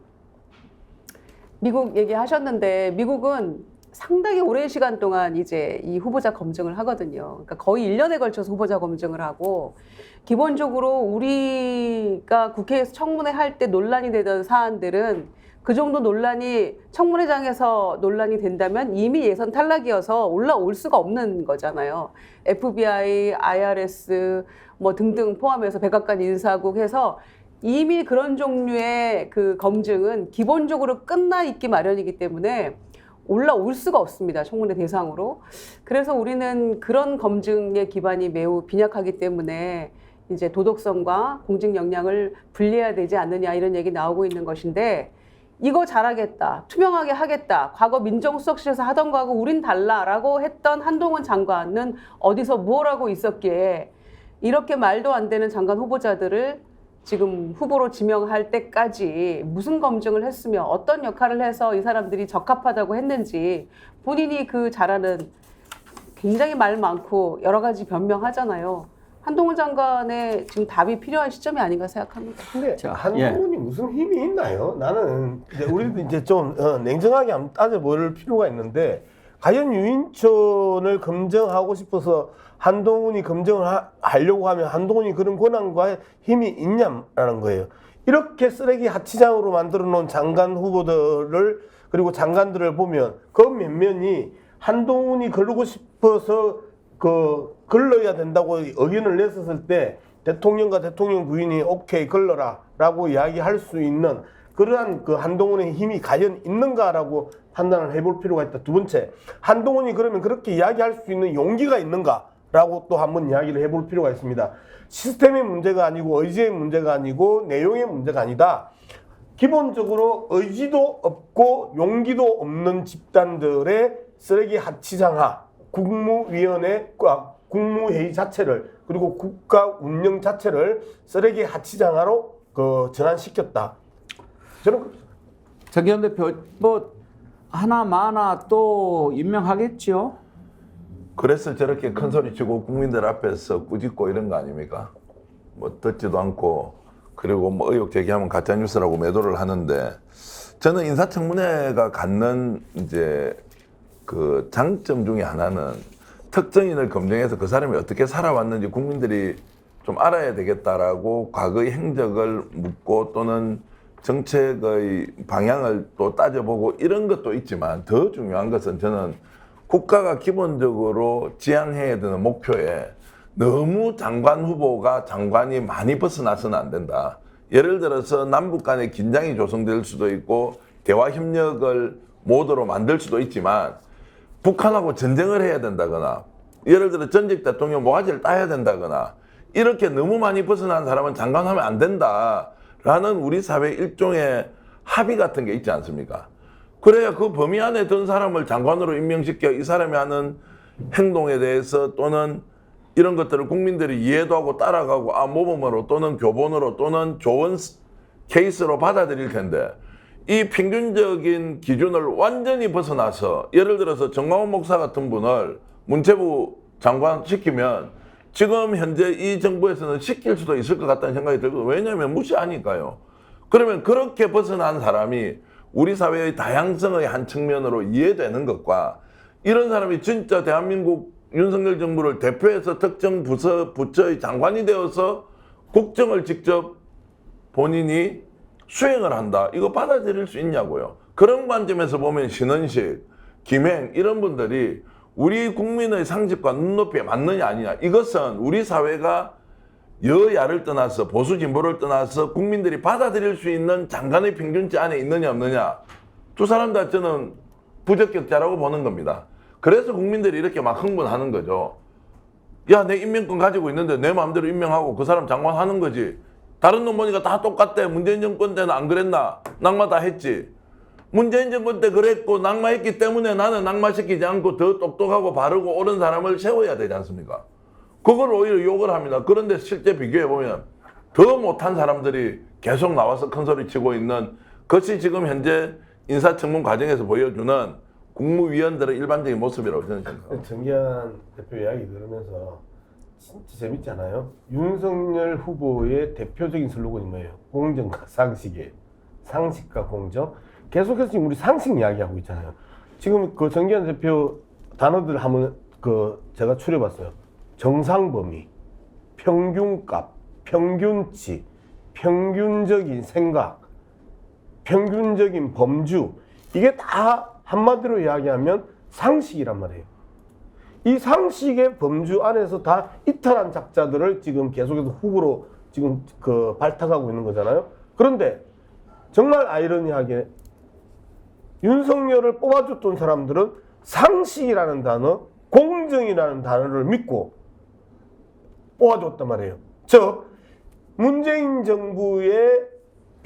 미국 얘기하셨는데 미국은 상당히 오랜 시간 동안 이제 이 후보자 검증을 하거든요. 그러니까 거의 1년에 걸쳐서 후보자 검증을 하고 기본적으로 우리가 국회에서 청문회 할 때 논란이 되던 사안들은 그 정도 논란이 청문회장에서 논란이 된다면 이미 예선 탈락이어서 올라올 수가 없는 거잖아요. FBI, IRS 뭐 등등 포함해서 백악관 인사국 해서 이미 그런 종류의 그 검증은 기본적으로 끝나 있기 마련이기 때문에 올라올 수가 없습니다. 청문회 대상으로. 그래서 우리는 그런 검증의 기반이 매우 빈약하기 때문에 이제 도덕성과 공직 역량을 분리해야 되지 않느냐 이런 얘기 나오고 있는 것인데 이거 잘하겠다, 투명하게 하겠다, 과거 민정수석실에서 하던 거하고 우린 달라라고 했던 한동훈 장관은 어디서 뭘 하고 있었기에 이렇게 말도 안 되는 장관 후보자들을 지금 후보로 지명할 때까지 무슨 검증을 했으며 어떤 역할을 해서 이 사람들이 적합하다고 했는지 본인이 그 잘하는 굉장히 말 많고 여러 가지 변명하잖아요. 한동훈 장관의 지금 답이 필요한 시점이 아닌가 생각합니다. 근데 자, 한동훈이 무슨 힘이 있나요? 나는 이제 우리도 이제 좀 냉정하게 한번 따져볼 필요가 있는데 과연 유인촌을 검증하고 싶어서 한동훈이 검증을 하려고 하면 한동훈이 그런 권한과 힘이 있냐라는 거예요. 이렇게 쓰레기 하치장으로 만들어 놓은 장관 후보들을 그리고 장관들을 보면 그 몇몇이 한동훈이 걸르고 싶어서 걸러야 된다고 의견을 냈었을 때 대통령과 대통령 부인이 오케이 걸러라 라고 이야기할 수 있는 그러한 그 한동훈의 힘이 과연 있는가라고 판단을 해볼 필요가 있다. 두 번째, 한동훈이 그러면 그렇게 이야기할 수 있는 용기가 있는가라고 또 한번 이야기를 해볼 필요가 있습니다. 시스템의 문제가 아니고 의지의 문제가 아니고 내용의 문제가 아니다. 기본적으로 의지도 없고 용기도 없는 집단들의 쓰레기 하치장하 국무위원회, 국무회의 자체를 그리고 국가 운영 자체를 쓰레기 하치장하로 전환시켰다. 저는 정기현 대표 뭐 하나마나 또 임명하겠지요? 그래서 저렇게 큰 소리 치고 국민들 앞에서 꾸짖고 이런 거 아닙니까? 뭐 듣지도 않고 그리고 뭐 의혹 제기하면 가짜 뉴스라고 매도를 하는데 저는 인사청문회가 갖는 이제 그 장점 중에 하나는 특정인을 검증해서 그 사람이 어떻게 살아왔는지 국민들이 좀 알아야 되겠다라고 과거의 행적을 묻고 또는 정책의 방향을 또 따져보고 이런 것도 있지만 더 중요한 것은 저는 국가가 기본적으로 지향해야 되는 목표에 너무 장관 후보가 장관이 많이 벗어나서는 안 된다. 예를 들어서 남북 간의 긴장이 조성될 수도 있고 대화 협력을 모드로 만들 수도 있지만 북한하고 전쟁을 해야 된다거나 예를 들어 전직 대통령 모가지를 따야 된다거나 이렇게 너무 많이 벗어난 사람은 장관하면 안 된다라는 우리 사회 일종의 합의 같은 게 있지 않습니까? 그래야 그 범위 안에 든 사람을 장관으로 임명시켜 이 사람이 하는 행동에 대해서 또는 이런 것들을 국민들이 이해도 하고 따라가고 모범으로 또는 교본으로 또는 좋은 케이스로 받아들일 텐데 이 평균적인 기준을 완전히 벗어나서 예를 들어서 정광훈 목사 같은 분을 문체부 장관 시키면 지금 현재 이 정부에서는 시킬 수도 있을 것 같다는 생각이 들거든요. 왜냐하면 무시하니까요. 그러면 그렇게 벗어난 사람이 우리 사회의 다양성의 한 측면으로 이해되는 것과 이런 사람이 진짜 대한민국 윤석열 정부를 대표해서 특정 부처의 장관이 되어서 국정을 직접 본인이 수행을 한다. 이거 받아들일 수 있냐고요. 그런 관점에서 보면 신원식, 김행 이런 분들이 우리 국민의 상식과 눈높이에 맞느냐 아니냐. 이것은 우리 사회가 여야를 떠나서 보수 진보를 떠나서 국민들이 받아들일 수 있는 장관의 평균치 안에 있느냐 없느냐. 두 사람 다 저는 부적격자라고 보는 겁니다. 그래서 국민들이 이렇게 막 흥분하는 거죠. 야, 내 임명권 가지고 있는데 내 마음대로 임명하고 그 사람 장관 하는 거지. 다른 놈 보니까 다 똑같대. 문재인 정권 때는 안 그랬나? 낙마 다 했지. 문재인 정권 때 그랬고 낙마했기 때문에 나는 낙마시키지 않고 더 똑똑하고 바르고 옳은 사람을 세워야 되지 않습니까? 그걸 오히려 욕을 합니다. 그런데 실제 비교해보면 더 못한 사람들이 계속 나와서 큰소리 치고 있는 것이 지금 현재 인사청문 과정에서 보여주는 국무위원들의 일반적인 모습이라고 저는 생각합니다. 정기현 대표 이야기 들으면서 진짜 재밌잖아요. 윤석열 후보의 대표적인 슬로건이 뭐예요? 공정과 상식이에요. 상식과 공정. 계속해서 지금 우리 상식 이야기하고 있잖아요. 지금 그 정기현 대표 단어들 한번 제가 추려봤어요. 정상범위, 평균값, 평균치, 평균적인 생각, 평균적인 범주. 이게 다 한마디로 이야기하면 상식이란 말이에요. 이 상식의 범주 안에서 다 이탈한 작자들을 지금 계속해서 후보로 지금 발탁하고 있는 거잖아요. 그런데 정말 아이러니하게 윤석열을 뽑아줬던 사람들은 상식이라는 단어, 공정이라는 단어를 믿고 뽑아줬단 말이에요. 즉 문재인 정부의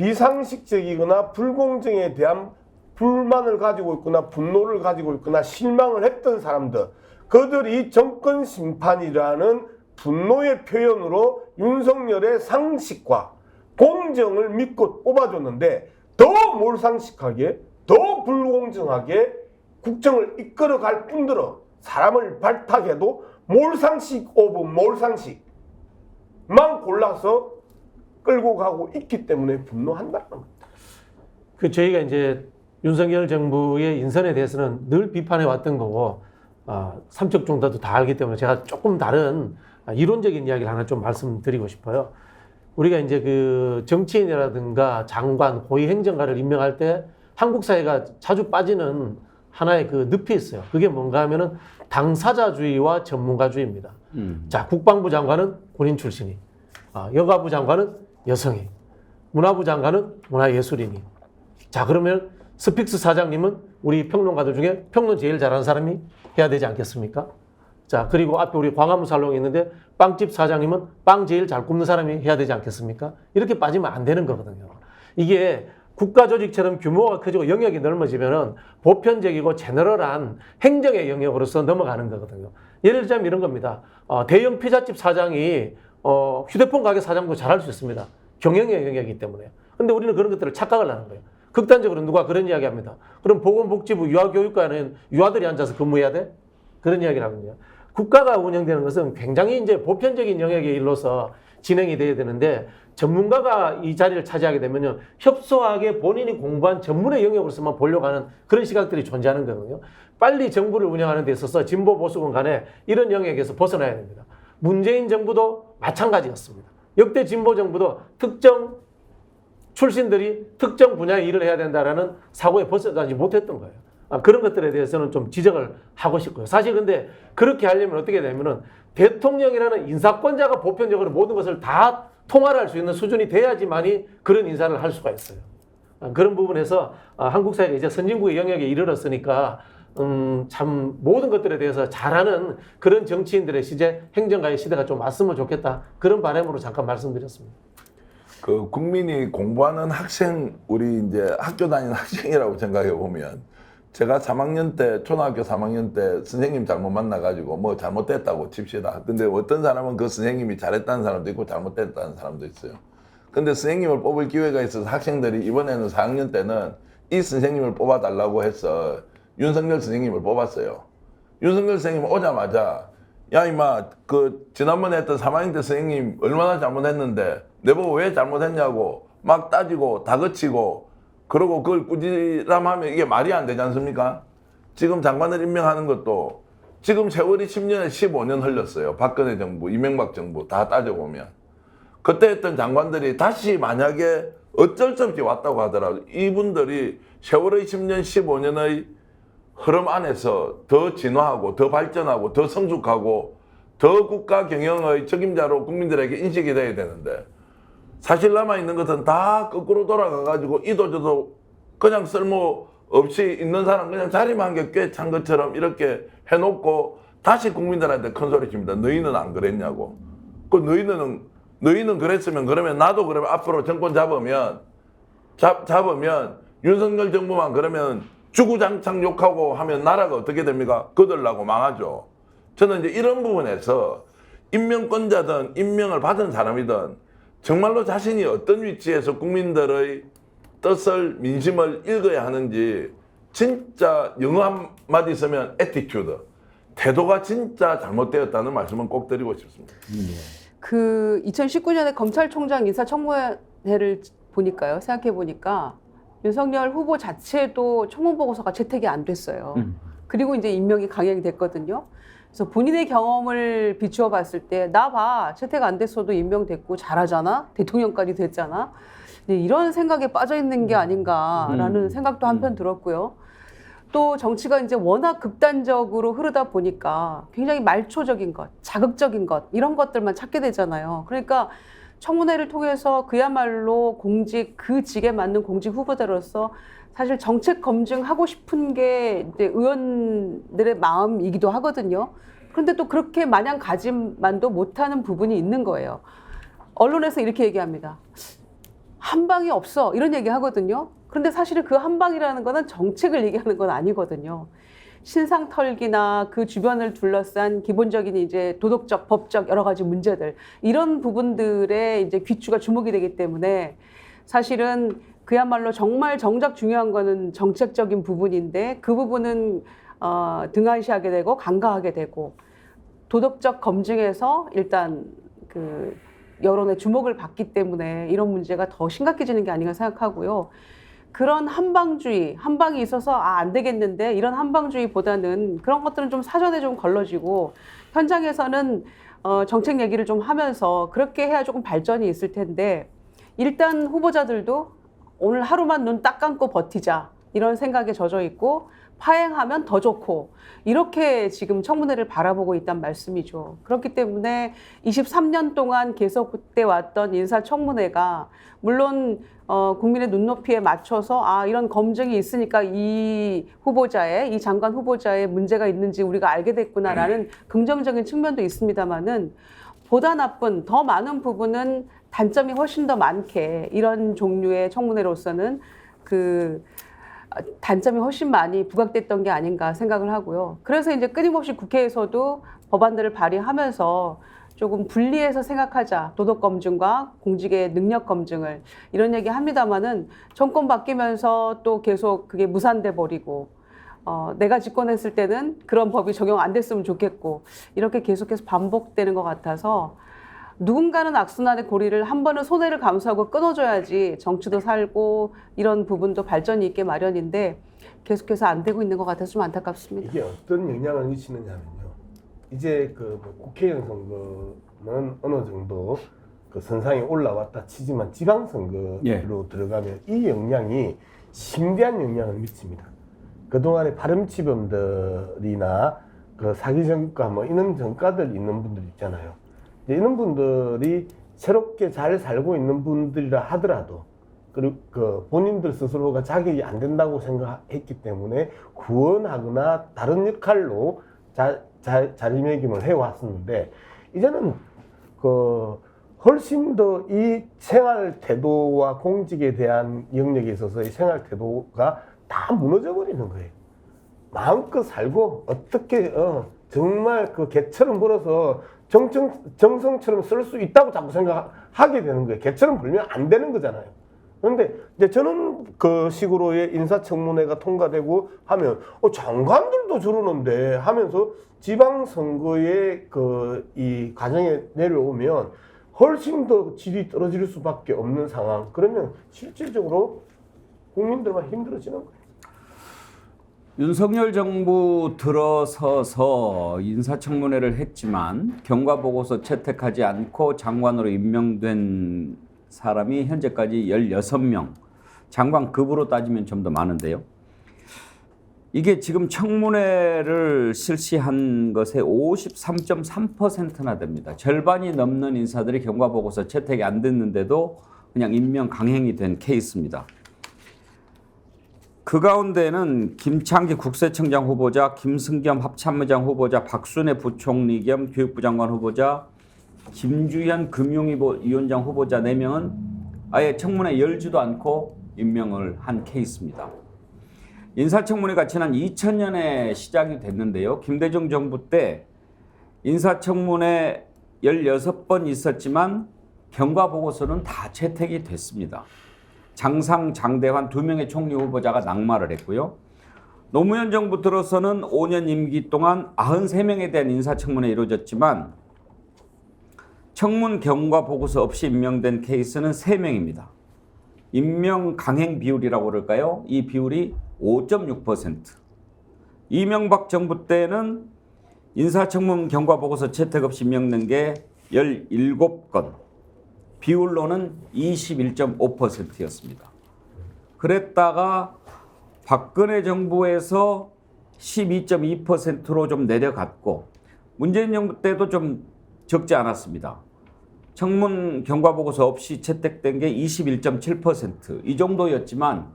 비상식적이거나 불공정에 대한 불만을 가지고 있거나 분노를 가지고 있거나 실망을 했던 사람들, 그들이 정권 심판이라는 분노의 표현으로 윤석열의 상식과 공정을 믿고 뽑아줬는데 더 몰상식하게, 더 불공정하게 국정을 이끌어갈 뿐더러 사람을 발탁해도 몰상식 오브 몰상식만 골라서 끌고 가고 있기 때문에 분노한다는 겁니다. 그 저희가 이제 윤석열 정부의 인선에 대해서는 늘 비판해 왔던 거고, 삼척종다도 다 알기 때문에 제가 조금 다른 이론적인 이야기를 하나 좀 말씀드리고 싶어요. 우리가 이제 그 정치인이라든가 장관, 고위행정관을 임명할 때 한국 사회가 자주 빠지는 하나의 그 늪이 있어요. 그게 뭔가 하면은 당사자주의와 전문가주의입니다. 자, 국방부 장관은 군인 출신이, 여가부 장관은 여성이, 문화부 장관은 문화예술인이. 자, 그러면 스픽스 사장님은 우리 평론가들 중에 평론 제일 잘하는 사람이 해야 되지 않겠습니까? 자, 그리고 앞에 우리 광화문 살롱이 있는데 빵집 사장님은 빵 제일 잘 굽는 사람이 해야 되지 않겠습니까? 이렇게 빠지면 안 되는 거거든요. 이게 국가 조직처럼 규모가 커지고 영역이 넓어지면은 보편적이고 제너럴한 행정의 영역으로서 넘어가는 거거든요. 예를 들자면 이런 겁니다. 대형 피자집 사장이 휴대폰 가게 사장도 잘할 수 있습니다. 경영의 영역이기 때문에. 근데 우리는 그런 것들을 착각을 하는 거예요. 극단적으로 누가 그런 이야기 합니다. 그럼 보건복지부 유아교육과에는 유아들이 앉아서 근무해야 돼? 그런 이야기를 하거든요. 국가가 운영되는 것은 굉장히 이제 보편적인 영역의 일로서 진행이 돼야 되는데, 전문가가 이 자리를 차지하게 되면요, 협소하게 본인이 공부한 전문의 영역으로서만 보려고 하는 그런 시각들이 존재하는 거거든요. 빨리 정부를 운영하는 데 있어서 진보 보수건 간에 이런 영역에서 벗어나야 됩니다. 문재인 정부도 마찬가지였습니다. 역대 진보 정부도 특정 출신들이 특정 분야의 일을 해야 된다라는 사고에 벗어나지 못했던 거예요. 그런 것들에 대해서는 좀 지적을 하고 싶고요. 사실 근데 그렇게 하려면 어떻게 되면은 대통령이라는 인사권자가 보편적으로 모든 것을 다 통할할 수 있는 수준이 돼야지만이 그런 인사를 할 수가 있어요. 그런 부분에서 한국 사회가 이제 선진국의 영역에 이르렀으니까 참 모든 것들에 대해서 잘하는 그런 정치인들의 시대, 행정가의 시대가 좀 왔으면 좋겠다. 그런 바람으로 잠깐 말씀드렸습니다. 그 국민이 공부하는 학생, 우리 이제 학교 다니는 학생이라고 생각해 보면, 제가 3학년 때, 초등학교 3학년 때 선생님 잘못 만나가지고 뭐 잘못됐다고 칩시다. 근데 어떤 사람은 그 선생님이 잘했다는 사람도 있고 잘못됐다는 사람도 있어요. 근데 선생님을 뽑을 기회가 있어서 학생들이 이번에는 4학년 때는 이 선생님을 뽑아달라고 해서 윤석열 선생님을 뽑았어요. 윤석열 선생님 오자마자, 야 임마, 그 지난번에 했던 3학년 때 선생님 얼마나 잘못했는데 내보고 왜 잘못했냐고 막 따지고 다그치고, 그러고 그걸 꾸지람하면 이게 말이 안 되지 않습니까? 지금 장관을 임명하는 것도 지금 세월이 10년에 15년 흘렀어요. 박근혜 정부, 이명박 정부 다 따져보면. 그때 했던 장관들이 다시 만약에 어쩔 수 없이 왔다고 하더라도 이분들이 세월의 10년, 15년의 흐름 안에서 더 진화하고 더 발전하고 더 성숙하고 더 국가 경영의 책임자로 국민들에게 인식이 돼야 되는데, 사실 남아있는 것은 다 거꾸로 돌아가가지고 이도저도 그냥 쓸모 없이 있는 사람 그냥 자리만 한 게 꽤 찬 것처럼 이렇게 해놓고 다시 국민들한테 큰 소리 칩니다. 너희는 안 그랬냐고. 그 너희는 그랬으면 그러면 나도 그러면 앞으로 정권 잡으면 윤석열 정부만 그러면 주구장창 욕하고 하면 나라가 어떻게 됩니까? 거들라고 망하죠. 저는 이제 이런 부분에서 임명권자든 임명을 받은 사람이든 정말로 자신이 어떤 위치에서 국민들의 뜻을, 민심을 읽어야 하는지, 진짜 영어 한마디 쓰면 애티튜드, 태도가 진짜 잘못되었다는 말씀은 꼭 드리고 싶습니다. 그 2019년에 검찰총장 인사청문회를 보니까요, 생각해 보니까 윤석열 후보 자체도 청문 보고서가 채택이 안 됐어요. 그리고 이제 임명이 강행이 됐거든요. 그래서 본인의 경험을 비추어 봤을 때, 나 봐, 채택 안 됐어도 임명됐고 잘하잖아, 대통령까지 됐잖아. 이런 생각에 빠져 있는 게 아닌가라는 생각도 한편 들었고요. 또 정치가 이제 워낙 극단적으로 흐르다 보니까 굉장히 말초적인 것, 자극적인 것, 이런 것들만 찾게 되잖아요. 그러니까 청문회를 통해서 그야말로 그 직에 맞는 공직 후보자로서 사실 정책 검증하고 싶은 게 이제 의원들의 마음이기도 하거든요. 그런데 또 그렇게 마냥 가짐만도 못하는 부분이 있는 거예요. 언론에서 이렇게 얘기합니다. 한 방이 없어 이런 얘기 하거든요. 그런데 사실은 그 한 방이라는 거는 정책을 얘기하는 건 아니거든요. 신상 털기나 그 주변을 둘러싼 기본적인 이제 도덕적, 법적 여러 가지 문제들 이런 부분들에 이제 귀추가 주목이 되기 때문에 사실은 그야말로 정말 정작 중요한 거는 정책적인 부분인데 그 부분은 등한시하게 되고 간과하게 되고 도덕적 검증에서 일단 그 여론의 주목을 받기 때문에 이런 문제가 더 심각해지는 게 아닌가 생각하고요. 그런 한방주의, 한방이 있어서 안 되겠는데 이런 한방주의보다는 그런 것들은 좀 사전에 좀 걸러지고 현장에서는 정책 얘기를 좀 하면서 그렇게 해야 조금 발전이 있을 텐데 일단 후보자들도 오늘 하루만 눈 딱 감고 버티자 이런 생각에 젖어 있고 파행하면 더 좋고 이렇게 지금 청문회를 바라보고 있단 말씀이죠. 그렇기 때문에 23년 동안 계속돼 왔던 인사청문회가 물론 국민의 눈높이에 맞춰서 이런 검증이 있으니까 이 후보자의, 이 장관 후보자의 문제가 있는지 우리가 알게 됐구나라는 긍정적인 측면도 있습니다만은 보다 나쁜 더 많은 부분은 단점이 훨씬 더 많게 이런 종류의 청문회로서는 그 단점이 훨씬 많이 부각됐던 게 아닌가 생각을 하고요. 그래서 이제 끊임없이 국회에서도 법안들을 발의하면서 조금 분리해서 생각하자. 도덕검증과 공직의 능력검증을 이런 얘기 합니다만은 정권 바뀌면서 또 계속 그게 무산돼 버리고 내가 집권했을 때는 그런 법이 적용 안 됐으면 좋겠고 이렇게 계속해서 반복되는 것 같아서 누군가는 악순환의 고리를 한 번은 손해를 감수하고 끊어줘야지 정치도 살고 이런 부분도 발전이 있게 마련인데 계속해서 안 되고 있는 것 같아서 좀 안타깝습니다. 이게 어떤 영향을 미치느냐면요. 이제 그 국회의원 선거는 어느 정도 그 선상에 올라왔다 치지만 지방선거로 들어가면 이 영향이 심대한 영향을 미칩니다. 그동안에 발음치범들이나 그 사기 전과 뭐 이런 전과들 있는 분들 있잖아요. 이런 분들이 새롭게 잘 살고 있는 분들이라 하더라도 그리고 그 본인들 스스로가 자격이 안 된다고 생각했기 때문에 구원하거나 다른 역할로 자리매김을 해왔었는데 이제는 그 훨씬 더 이 생활 태도와 공직에 대한 영역에 있어서 이 생활 태도가 다 무너져 버리는 거예요. 마음껏 살고 어떻게 정말 그 개처럼 벌어서 정성처럼 쓸 수 있다고 자꾸 생각하게 되는 거예요. 개처럼 벌면 안 되는 거잖아요. 그런데 이제 저는 그 식으로의 인사청문회가 통과되고 하면 장관들도 저러는데 하면서 지방선거의 그 이 과정에 내려오면 훨씬 더 질이 떨어질 수밖에 없는 상황. 그러면 실질적으로 국민들만 힘들어지는 거예요. 윤석열 정부 들어서서 인사청문회를 했지만 경과보고서 채택하지 않고 장관으로 임명된 사람이 현재까지 16명, 장관급으로 따지면 좀 더 많은데요. 이게 지금 청문회를 실시한 것의 53.3%나 됩니다. 절반이 넘는 인사들이 경과보고서 채택이 안 됐는데도 그냥 임명 강행이 된 케이스입니다. 그 가운데는 김창기 국세청장 후보자, 김승겸 합참의장 후보자, 박순애 부총리 겸 교육부 장관 후보자, 김주현 금융위원장 후보자 4명은 아예 청문회 열지도 않고 임명을 한 케이스입니다. 인사청문회가 지난 2000년에 시작이 됐는데요. 김대중 정부 때 인사청문회 16번 있었지만 경과보고서는 다 채택이 됐습니다. 장상, 장대환 2명의 총리 후보자가 낙마를 했고요. 노무현 정부 들어서는 5년 임기 동안 93명에 대한 인사청문회 이루어졌지만 청문 경과 보고서 없이 임명된 케이스는 3명입니다. 임명 강행 비율이라고 그럴까요? 이 비율이 5.6%. 이명박 정부 때는 인사청문 경과 보고서 채택 없이 임명된 게 17건. 비율로는 21.5%였습니다. 그랬다가 박근혜 정부에서 12.2%로 좀 내려갔고 문재인 정부 때도 좀 적지 않았습니다. 청문 경과보고서 없이 채택된 게 21.7%. 이 정도였지만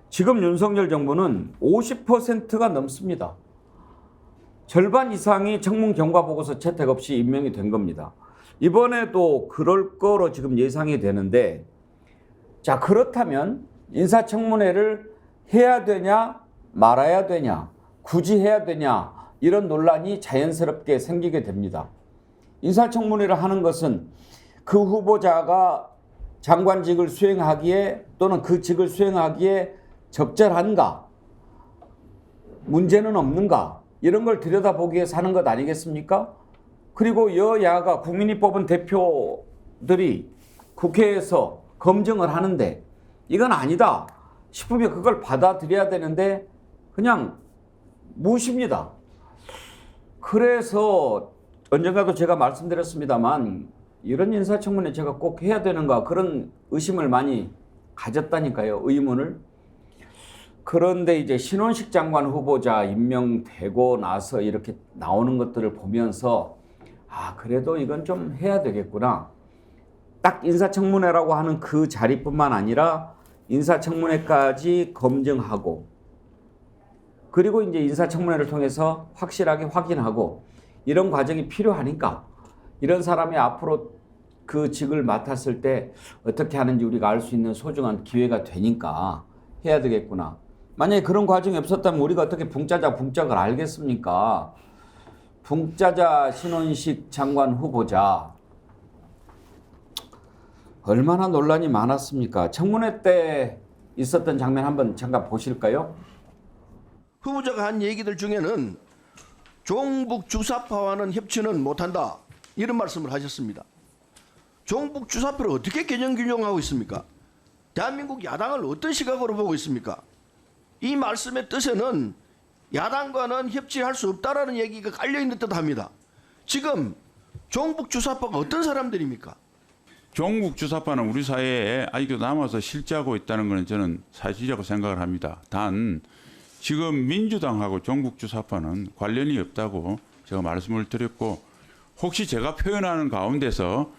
지금 윤석열 정부는 50%가 넘습니다. 절반 이상이 청문 경과보고서 채택 없이 임명이 된 겁니다. 이번에도 그럴 거로 지금 예상이 되는데 자, 그렇다면 인사청문회를 해야 되냐 말아야 되냐, 굳이 해야 되냐, 이런 논란이 자연스럽게 생기게 됩니다. 인사청문회를 하는 것은 그 후보자가 장관직을 수행하기에 또는 그 직을 수행하기에 적절한가, 문제는 없는가, 이런 걸 들여다보기 위해서 하는 것 아니겠습니까? 그리고 여야가 국민이 뽑은 대표들이 국회에서 검증을 하는데 이건 아니다 싶으면 그걸 받아들여야 되는데 그냥 무십니다. 그래서 언젠가도 제가 말씀드렸습니다만 이런 인사청문회 제가 꼭 해야 되는가 그런 의심을 많이 가졌다니까요. 의문을. 그런데 이제 신원식 장관 후보자 임명되고 나서 이렇게 나오는 것들을 보면서 아, 그래도 이건 좀 해야 되겠구나. 딱 인사청문회라고 하는 그 자리뿐만 아니라 인사청문회까지 검증하고 그리고 이제 인사청문회를 통해서 확실하게 확인하고 이런 과정이 필요하니까 이런 사람이 앞으로 그 직을 맡았을 때 어떻게 하는지 우리가 알 수 있는 소중한 기회가 되니까 해야 되겠구나. 만약에 그런 과정이 없었다면 우리가 어떻게 붕짜자 붕짝을 알겠습니까? 붕짜자 신원식 장관 후보자 얼마나 논란이 많았습니까? 청문회 때 있었던 장면 한번 잠깐 보실까요? 후보자가 한 얘기들 중에는 종북 주사파와는 협치는 못한다 이런 말씀을 하셨습니다. 종북 주사파를 어떻게 개정 규정하고 있습니까? 대한민국 야당을 어떤 시각으로 보고 있습니까? 이 말씀의 뜻에는 야당과는 협치할 수 없다라는 얘기가 깔려있는 듯합니다. 지금 종북 주사파가 어떤 사람들입니까? 종북 주사파는 우리 사회에 아직도 남아서 실제하고 있다는 것은 저는 사실이라고 생각을 합니다. 단 지금 민주당하고 종북 주사파는 관련이 없다고 제가 말씀을 드렸고 혹시 제가 표현하는 가운데서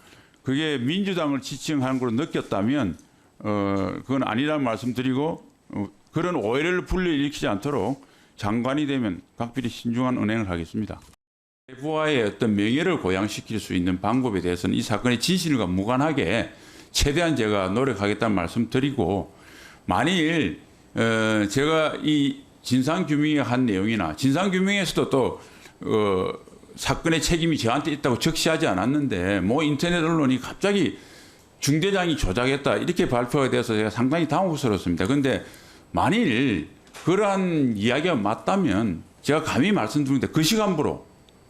그게 민주당을 지칭하는 걸로 느꼈다면 그건 아니라는 말씀드리고 그런 오해를 불러일으키지 않도록 장관이 되면 각별히 신중한 은행을 하겠습니다. 대부와의 어떤 명예를 고양시킬 수 있는 방법에 대해서는 이 사건의 진실과 무관하게 최대한 제가 노력하겠다는 말씀 드리고 만일 제가 이 진상규명에 한 내용이나 진상규명에서도 또 사건의 책임이 저한테 있다고 적시하지 않았는데 뭐 인터넷 언론이 갑자기 중대장이 조작했다 이렇게 발표가 돼서 제가 상당히 당혹스럽습니다. 그런데 만일 그러한 이야기가 맞다면 제가 감히 말씀드리는데 그 시간부로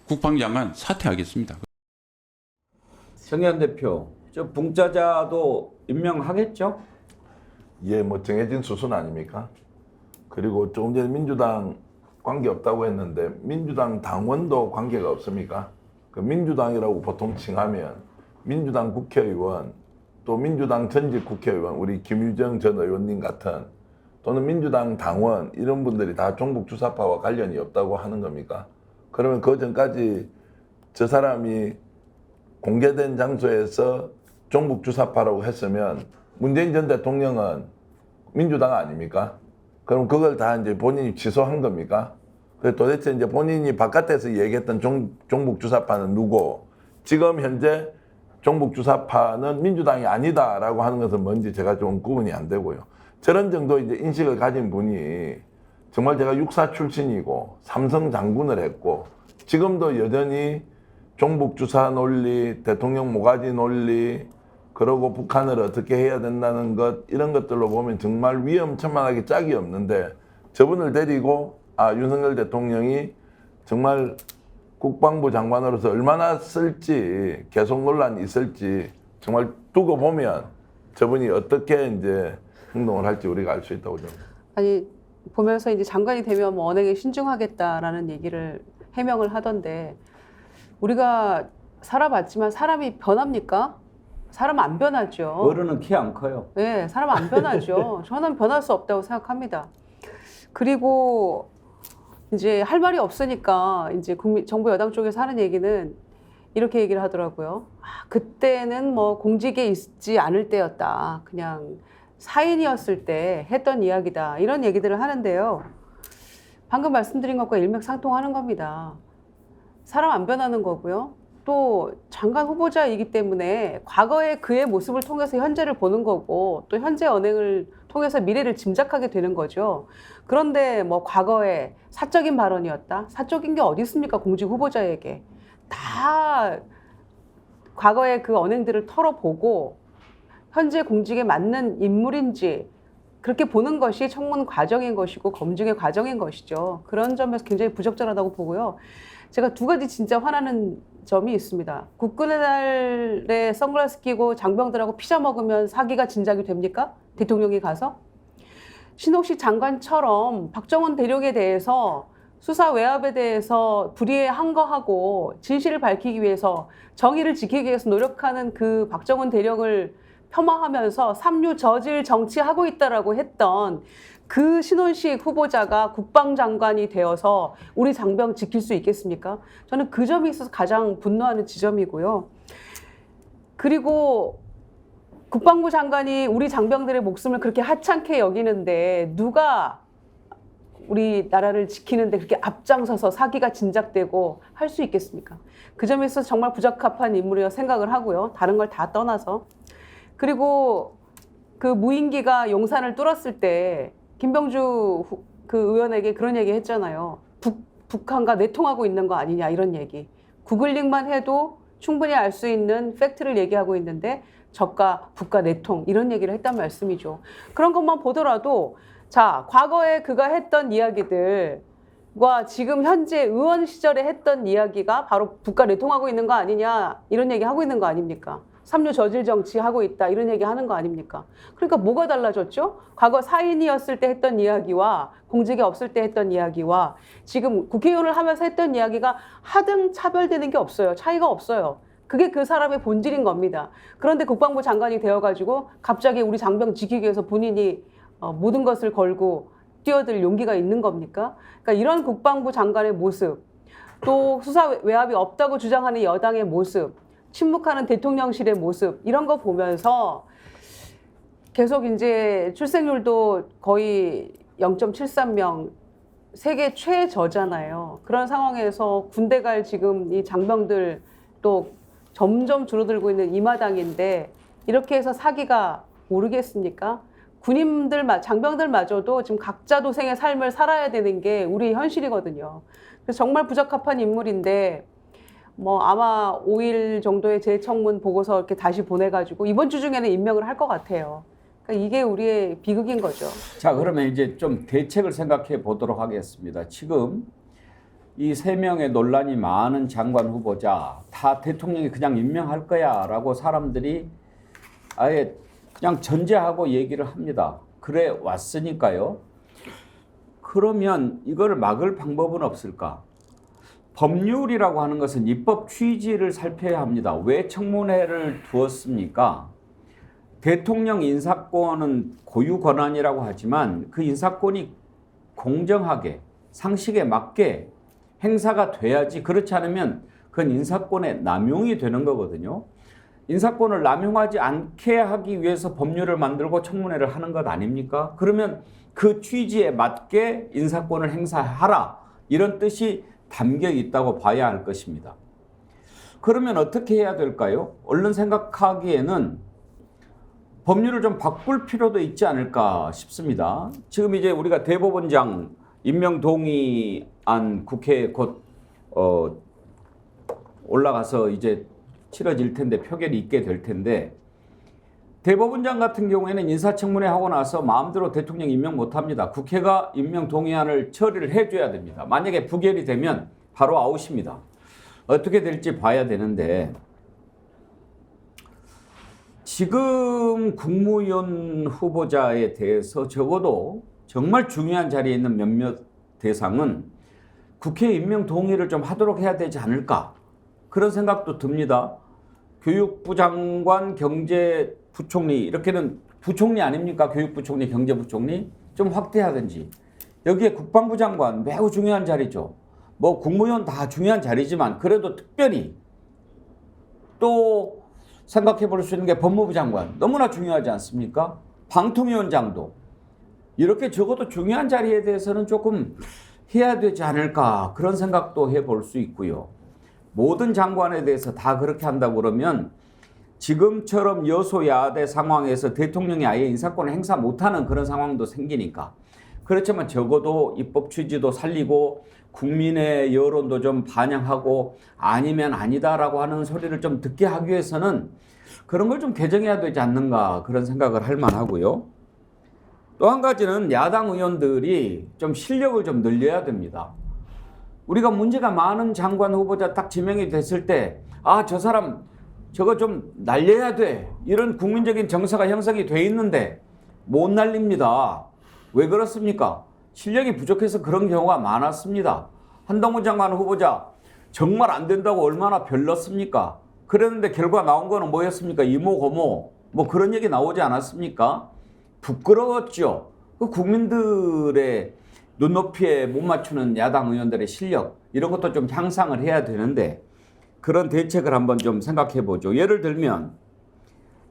국방장관 사퇴하겠습니다. 정의원 대표, 저 붕짜자도 임명하겠죠? 예, 뭐 정해진 수순 아닙니까? 그리고 조금 전에 민주당 관계 없다고 했는데 민주당 당원도 관계가 없습니까? 그 민주당이라고 보통 칭하면 민주당 국회의원 또 민주당 전직 국회의원 우리 김유정 전 의원님 같은 또는 민주당 당원 이런 분들이 다 종북 주사파와 관련이 없다고 하는 겁니까? 그러면 그 전까지 저 사람이 공개된 장소에서 종북 주사파라고 했으면 문재인 전 대통령은 민주당 아닙니까? 그럼 그걸 다 이제 본인이 취소한 겁니까? 그래서 도대체 이제 본인이 바깥에서 얘기했던 종북 주사파는 누구? 지금 현재 종북 주사파는 민주당이 아니다라고 하는 것은 뭔지 제가 좀 구분이 안 되고요. 저런 정도 이제 인식을 가진 분이 정말 제가 육사 출신이고 삼성 장군을 했고 지금도 여전히 종북 주사 논리, 대통령 모가지 논리, 그러고 북한을 어떻게 해야 된다는 것 이런 것들로 보면 정말 위험천만하게 짝이 없는데 저분을 데리고 윤석열 대통령이 정말 국방부 장관으로서 얼마나 쓸지 계속 논란이 있을지 정말 두고 보면 저분이 어떻게 이제 행동을 할지 우리가 알 수 있다고 저는. 아니 보면서 이제 장관이 되면 뭐 언행에 신중하겠다라는 얘기를 해명을 하던데 우리가 살아봤지만 사람이 변합니까? 사람 안 변하죠. 어른은 키 안 커요. 네, 사람 안 변하죠. 저는 변할 수 없다고 생각합니다. 그리고 이제 할 말이 없으니까 이제 정부 여당 쪽에서 하는 얘기는 이렇게 얘기를 하더라고요. 그때는 뭐 공직에 있지 않을 때였다. 그냥 사인이었을 때 했던 이야기다. 이런 얘기들을 하는데요. 방금 말씀드린 것과 일맥상통하는 겁니다. 사람 안 변하는 거고요. 또 장관 후보자이기 때문에 과거의 그의 모습을 통해서 현재를 보는 거고 또 현재 언행을 통해서 미래를 짐작하게 되는 거죠. 그런데 뭐 과거에 사적인 발언이었다? 사적인 게 어디 있습니까? 공직 후보자에게. 다 과거의 그 언행들을 털어보고 현재 공직에 맞는 인물인지 그렇게 보는 것이 청문 과정인 것이고 검증의 과정인 것이죠. 그런 점에서 굉장히 부적절하다고 보고요. 제가 두 가지 진짜 화나는 점이 있습니다. 국군의 날에 선글라스 끼고 장병들하고 피자 먹으면 사기가 진작이 됩니까? 대통령이 가서? 신옥식 장관처럼 박정원 대령에 대해서 수사 외압에 대해서 불의한 거하고 진실을 밝히기 위해서 정의를 지키기 위해서 노력하는 그 박정원 대령을 폄하하면서 삼류 저질 정치하고 있다라고 했던 그 신원식 후보자가 국방장관이 되어서 우리 장병 지킬 수 있겠습니까? 저는 그 점이 있어서 가장 분노하는 지점이고요. 그리고 국방부 장관이 우리 장병들의 목숨을 그렇게 하찮게 여기는데 누가 우리나라를 지키는데 그렇게 앞장서서 사기가 진작되고 할 수 있겠습니까? 그 점에 있어서 정말 부적합한 인물이라고 생각을 하고요. 다른 걸 다 떠나서. 그리고 그 무인기가 용산을 뚫었을 때 김병주 그 의원에게 그런 얘기 했잖아요. 북한과 내통하고 있는 거 아니냐 이런 얘기. 구글링만 해도 충분히 알 수 있는 팩트를 얘기하고 있는데 적과 북과 내통 이런 얘기를 했단 말씀이죠. 그런 것만 보더라도 자, 과거에 그가 했던 이야기들과 지금 현재 의원 시절에 했던 이야기가 바로 북과 내통하고 있는 거 아니냐 이런 얘기 하고 있는 거 아닙니까? 삼류 저질 정치 하고 있다 이런 얘기 하는 거 아닙니까? 그러니까 뭐가 달라졌죠? 과거 사인이었을 때 했던 이야기와 공직에 없을 때 했던 이야기와 지금 국회의원을 하면서 했던 이야기가 하등 차별되는 게 없어요. 차이가 없어요. 그게 그 사람의 본질인 겁니다. 그런데 국방부 장관이 되어가지고 갑자기 우리 장병 지키기 위해서 본인이 모든 것을 걸고 뛰어들 용기가 있는 겁니까? 그러니까 이런 국방부 장관의 모습, 또 수사 외압이 없다고 주장하는 여당의 모습, 침묵하는 대통령실의 모습 이런 거 보면서 계속 이제 출생률도 거의 0.73명 세계 최저잖아요. 그런 상황에서 군대 갈 지금 이 장병들 또 점점 줄어들고 있는 이 마당인데 이렇게 해서 사기가 오르겠습니까? 군인들, 장병들마저도 지금 각자 도생의 삶을 살아야 되는 게 우리 현실이거든요. 그래서 정말 부적합한 인물인데 뭐 아마 5일 정도의 재청문 보고서 이렇게 다시 보내가지고 이번 주 중에는 임명을 할 것 같아요. 그러니까 이게 우리의 비극인 거죠. 자, 그러면 이제 좀 대책을 생각해 보도록 하겠습니다. 지금 이 3명의 논란이 많은 장관 후보자 다 대통령이 그냥 임명할 거야 라고 사람들이 아예 그냥 전제하고 얘기를 합니다. 그래 왔으니까요. 그러면 이걸 막을 방법은 없을까? 법률이라고 하는 것은 입법 취지를 살펴야 합니다. 왜 청문회를 두었습니까? 대통령 인사권은 고유 권한이라고 하지만 그 인사권이 공정하게 상식에 맞게 행사가 돼야지 그렇지 않으면 그건 인사권의 남용이 되는 거거든요. 인사권을 남용하지 않게 하기 위해서 법률을 만들고 청문회를 하는 것 아닙니까? 그러면 그 취지에 맞게 인사권을 행사하라 이런 뜻이 담겨 있다고 봐야 할 것입니다. 그러면 어떻게 해야 될까요? 얼른 생각하기에는 법률을 좀 바꿀 필요도 있지 않을까 싶습니다. 지금 이제 우리가 대법원장 임명 동의안 국회에 곧 올라가서 이제 치러질 텐데 표결이 있게 될 텐데 대법원장 같은 경우에는 인사청문회 하고 나서 마음대로 대통령 임명 못합니다. 국회가 임명 동의안을 처리를 해줘야 됩니다. 만약에 부결이 되면 바로 아웃입니다. 어떻게 될지 봐야 되는데 지금 국무위원 후보자에 대해서 적어도 정말 중요한 자리에 있는 몇몇 대상은 국회 임명 동의를 좀 하도록 해야 되지 않을까 그런 생각도 듭니다. 교육부 장관, 경제부총리 이렇게는 부총리 아닙니까? 교육부총리, 경제부총리 좀 확대하든지 여기에 국방부 장관 매우 중요한 자리죠. 뭐 국무위원 다 중요한 자리지만 그래도 특별히 또 생각해 볼 수 있는 게 법무부 장관 너무나 중요하지 않습니까? 방통위원장도 이렇게 적어도 중요한 자리에 대해서는 조금 해야 되지 않을까 그런 생각도 해볼 수 있고요. 모든 장관에 대해서 다 그렇게 한다고 그러면 지금처럼 여소야대 상황에서 대통령이 아예 인사권을 행사 못하는 그런 상황도 생기니까. 그렇지만 적어도 입법 취지도 살리고 국민의 여론도 좀 반영하고 아니면 아니다라고 하는 소리를 좀 듣게 하기 위해서는 그런 걸 좀 개정해야 되지 않는가 그런 생각을 할 만하고요. 또 한 가지는 야당 의원들이 좀 실력을 좀 늘려야 됩니다. 우리가 문제가 많은 장관 후보자 딱 지명이 됐을 때 아, 저 사람 저거 좀 날려야 돼. 이런 국민적인 정서가 형성이 돼 있는데 못 날립니다. 왜 그렇습니까? 실력이 부족해서 그런 경우가 많았습니다. 한동훈 장관 후보자 정말 안 된다고 얼마나 별렀습니까? 그랬는데 결과 나온 거는 뭐였습니까? 이모 고모 뭐 그런 얘기 나오지 않았습니까? 부끄러웠죠. 그 국민들의 눈높이에 못 맞추는 야당 의원들의 실력 이런 것도 좀 향상을 해야 되는데 그런 대책을 한번 좀 생각해 보죠. 예를 들면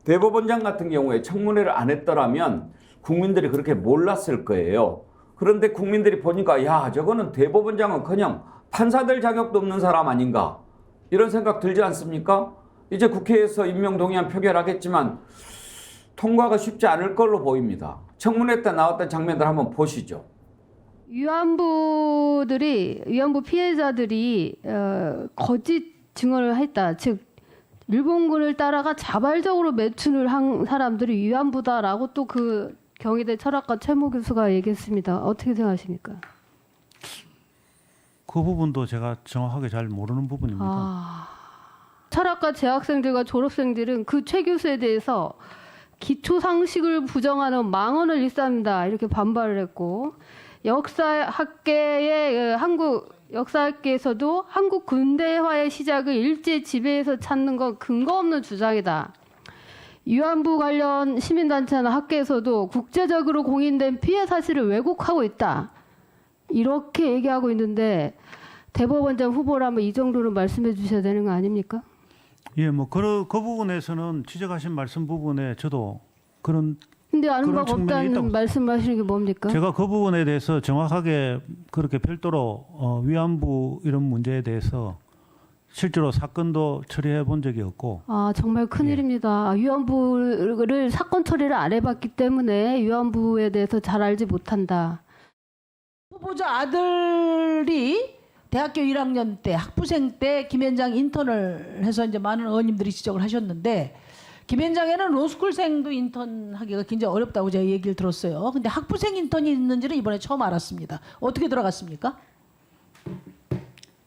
대법원장 같은 경우에 청문회를 안 했더라면 국민들이 그렇게 몰랐을 거예요. 그런데 국민들이 보니까 야, 저거는 대법원장은커녕 판사 될 자격도 없는 사람 아닌가 이런 생각 들지 않습니까? 이제 국회에서 임명동의안 표결하겠지만 통과가 쉽지 않을 걸로 보입니다. 청문회 때 나왔던 장면들 한번 보시죠. 위안부 피해자들이 거짓 증언을 했다. 즉 일본군을 따라가 자발적으로 매춘을 한 사람들이 위안부다라고 또 그 경희대 철학과 최모 교수가 얘기했습니다. 어떻게 생각하십니까? 그 부분도 제가 정확하게 잘 모르는 부분입니다. 철학과 재학생들과 졸업생들은 그 최 교수에 대해서 기초 상식을 부정하는 망언을 일삼다 이렇게 반발을 했고 역사학계에서도 한국 근대화의 시작을 일제 지배에서 찾는 건 근거 없는 주장이다. 위안부 관련 시민단체나 학계에서도 국제적으로 공인된 피해 사실을 왜곡하고 있다. 이렇게 얘기하고 있는데 대법원장 후보라면 이 정도는 말씀해 주셔야 되는 거 아닙니까? 예, 뭐 그 부분에서는 지적하신 말씀 부분에 저도 그런 근데 아는 바가 없다는 말씀하시는 게 뭡니까? 제가 그 부분에 대해서 정확하게 그렇게 별도로 위안부 이런 문제에 대해서 실제로 사건도 처리해 본 적이 없고. 정말 큰일입니다. 위안부를 사건 처리를 안 해봤기 때문에 위안부에 대해서 잘 알지 못한다. 후보자 아들이 대학교 1학년 때 학부생 때 김현장 인턴을 해서 이제 많은 의원님들이 지적을 하셨는데 김현장에는 로스쿨생도 인턴하기가 굉장히 어렵다고 제가 얘기를 들었어요. 근데 학부생 인턴이 있는지는 이번에 처음 알았습니다. 어떻게 들어갔습니까?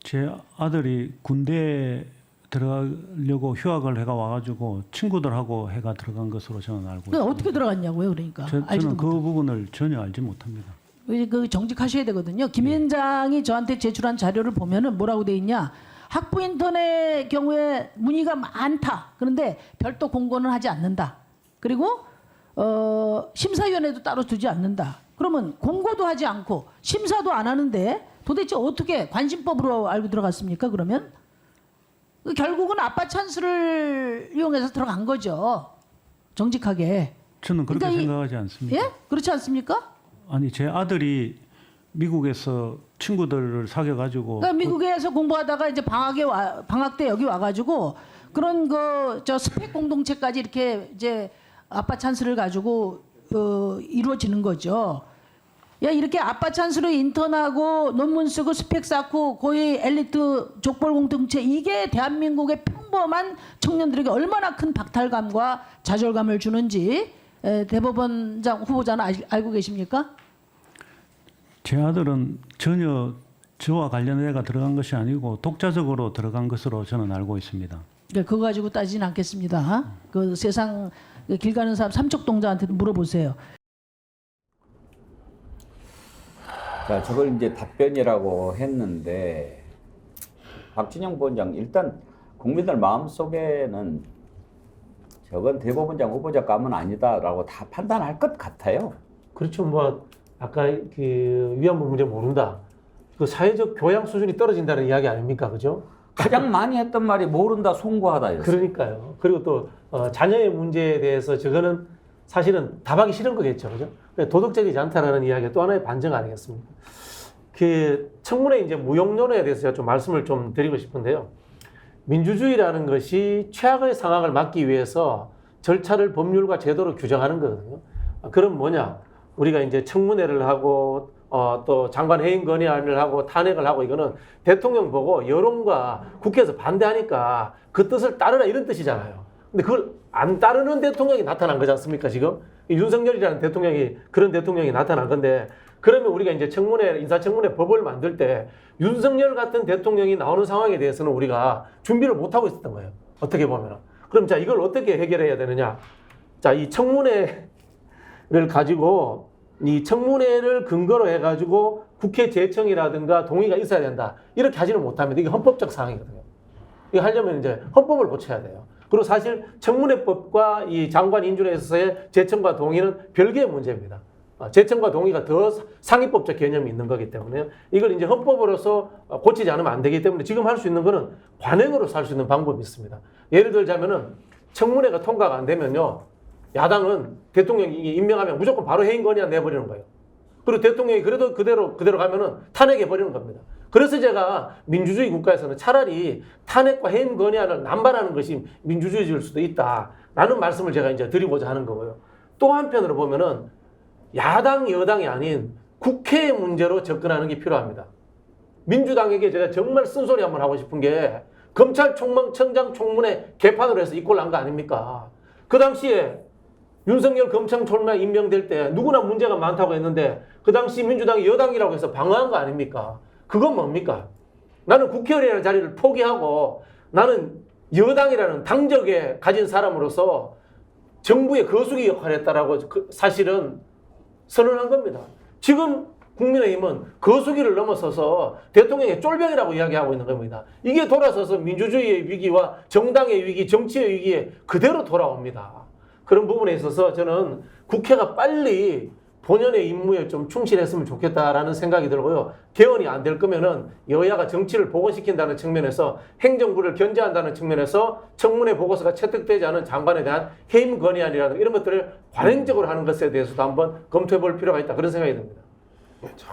제 아들이 군대에 들어가려고 휴학을 해가 와가지고 친구들하고 해가 들어간 것으로 저는 알고 있습니다. 어떻게 들어갔냐고요, 그러니까? 저는 그 부분을 전혀 알지 못합니다. 그 정직하셔야 되거든요. 김현장이 저한테 제출한 자료를 보면은 뭐라고 돼 있냐? 학부 인턴의 경우에 문의가 많다. 그런데 별도 공고는 하지 않는다. 그리고 심사위원회도 따로 두지 않는다. 그러면 공고도 하지 않고 심사도 안 하는데 도대체 어떻게 관심법으로 알고 들어갔습니까? 그러면 결국은 아빠 찬스를 이용해서 들어간 거죠. 정직하게. 저는 그렇게 그러니까 생각하지 않습니다. 예? 그렇지 않습니까? 아니 제 아들이 미국에서 친구들을 사귀어가지고 그러니까 미국에서 공부하다가 이제 방학 때 여기 와가지고 그런 저 스펙 공동체까지 이렇게 이제 아빠 찬스를 가지고 이루어지는 거죠. 야, 이렇게 아빠 찬스로 인턴하고 논문 쓰고 스펙 쌓고 고위 엘리트 족벌 공동체 이게 대한민국의 평범한 청년들에게 얼마나 큰 박탈감과 좌절감을 주는지 대법원장 후보자는 알고 계십니까? 제 아들은 전혀 저와 관련해가 들어간 것이 아니고 독자적으로 들어간 것으로 저는 알고 있습니다. 그거 가지고 따지진 않겠습니다. 그 세상 길 가는 사람 삼척동자한테도 물어보세요. 자, 저걸 이제 답변이라고 했는데 박진영 부원장 일단 국민들 마음속에는 저건 대법원장 후보자 감은 아니다라고 다 판단할 것 같아요. 그렇죠. 뭐 아까 그 위안부 문제 모른다. 그 사회적 교양 수준이 떨어진다는 이야기 아닙니까, 그죠? 가장 많이 했던 말이 모른다, 송구하다였어요. 그러니까요. 그리고 또 자녀의 문제에 대해서 저거는 사실은 답하기 싫은 거겠죠, 그죠? 도덕적이지 않다라는 이야기가 또 하나의 반증 아니겠습니까? 그 청문회 이제 무용론에 대해서 제가 좀 말씀을 좀 드리고 싶은데요. 민주주의라는 것이 최악의 상황을 막기 위해서 절차를 법률과 제도로 규정하는 거거든요. 그럼 뭐냐? 우리가 이제 청문회를 하고 또 장관 해임 건의안을 하고 탄핵을 하고 이거는 대통령 보고 여론과 국회에서 반대하니까 그 뜻을 따르라 이런 뜻이잖아요. 근데 그걸 안 따르는 대통령이 나타난 거지 않습니까, 지금? 윤석열이라는 대통령이 그런 대통령이 나타난 건데 그러면 우리가 이제 청문회, 인사청문회 법을 만들 때 윤석열 같은 대통령이 나오는 상황에 대해서는 우리가 준비를 못하고 있었던 거예요. 어떻게 보면. 그럼 자, 이걸 어떻게 해결해야 되느냐? 자, 이 청문회를 가지고 이 청문회를 근거로 해가지고 국회 재청이라든가 동의가 있어야 된다. 이렇게 하지는 못합니다. 이게 헌법적 사항이거든요. 이거 하려면 이제 헌법을 고쳐야 돼요. 그리고 사실 청문회법과 이 장관 인준에 있어서의 재청과 동의는 별개의 문제입니다. 재청과 동의가 더 상위법적 개념이 있는 거기 때문에 이걸 이제 헌법으로서 고치지 않으면 안 되기 때문에 지금 할 수 있는 거는 관행으로서 할 수 있는 방법이 있습니다. 예를 들자면은 청문회가 통과가 안 되면요. 야당은 대통령이 임명하면 무조건 바로 해임 건의안 내버리는 거예요. 그리고 대통령이 그래도 그대로 가면은 탄핵해 버리는 겁니다. 그래서 제가 민주주의 국가에서는 차라리 탄핵과 해임 건의안을 남발하는 것이 민주주의일 수도 있다라는 말씀을 제가 이제 드리고자 하는 거고요. 또 한편으로 보면은 야당, 여당이 아닌 국회의 문제로 접근하는 게 필요합니다. 민주당에게 제가 정말 쓴소리 한번 하고 싶은 게 검찰총장 청문회 개판으로 해서 이 꼴 난 거 아닙니까? 그 당시에 윤석열 검찰총장 임명될 때 누구나 문제가 많다고 했는데 그 당시 민주당이 여당이라고 해서 방어한 거 아닙니까? 그건 뭡니까? 나는 국회의원이라는 자리를 포기하고 나는 여당이라는 당적에 가진 사람으로서 정부의 거수기 역할을 했다라고 사실은 선언한 겁니다. 지금 국민의힘은 거수기를 넘어서서 대통령의 쫄병이라고 이야기하고 있는 겁니다. 이게 돌아서서 민주주의의 위기와 정당의 위기, 정치의 위기에 그대로 돌아옵니다. 그런 부분에 있어서 저는 국회가 빨리 본연의 임무에 좀 충실했으면 좋겠다라는 생각이 들고요. 개헌이 안 될 거면은 여야가 정치를 복원시킨다는 측면에서 행정부를 견제한다는 측면에서 청문회 보고서가 채택되지 않은 장관에 대한 해임 건의안이라든가 이런 것들을 관행적으로 하는 것에 대해서도 한번 검토해 볼 필요가 있다. 그런 생각이 듭니다.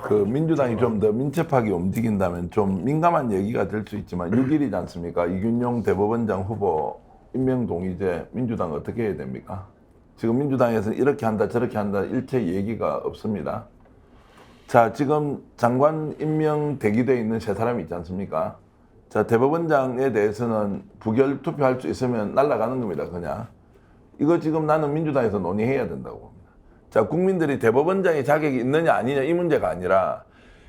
그 민주당이 좀 더 민첩하게 움직인다면 좀 민감한 얘기가 될 수 있지만 6일이지 않습니까? 이균용 대법원장 후보 임명 동의제 민주당 어떻게 해야 됩니까? 지금 민주당에서는 이렇게 한다 저렇게 한다 일체 얘기가 없습니다. 자, 지금 장관 임명 대기되어 있는 세 사람이 있지 않습니까? 자, 대법원장에 대해서는 부결 투표할 수 있으면 날아가는 겁니다. 그냥 이거 지금 나는 민주당에서 논의해야 된다고 봅니다. 자, 국민들이 대법원장의 자격이 있느냐 아니냐 이 문제가 아니라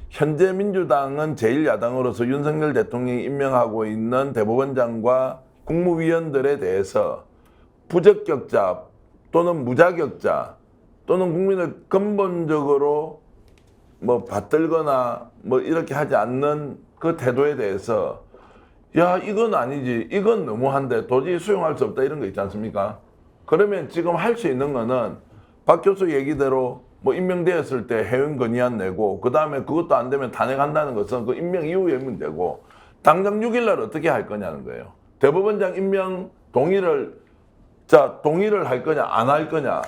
현재 민주당은 제1야당으로서 윤석열 대통령이 임명하고 있는 대법원장과 국무위원들에 대해서 부적격자 또는 무자격자 또는 국민을 근본적으로 뭐 받들거나 뭐 이렇게 하지 않는 그 태도에 대해서 야 이건 아니지 이건 너무한데 도저히 수용할 수 없다 이런 거 있지 않습니까? 그러면 지금 할 수 있는 거는 박 교수 얘기대로 뭐 임명되었을 때 해임 건의안 내고 그 다음에 그것도 안 되면 탄핵한다는 것은 그 임명 이후의 문제고 당장 6일날 어떻게 할 거냐는 거예요. 대법원장 임명 동의를 할 거냐 안 할 거냐.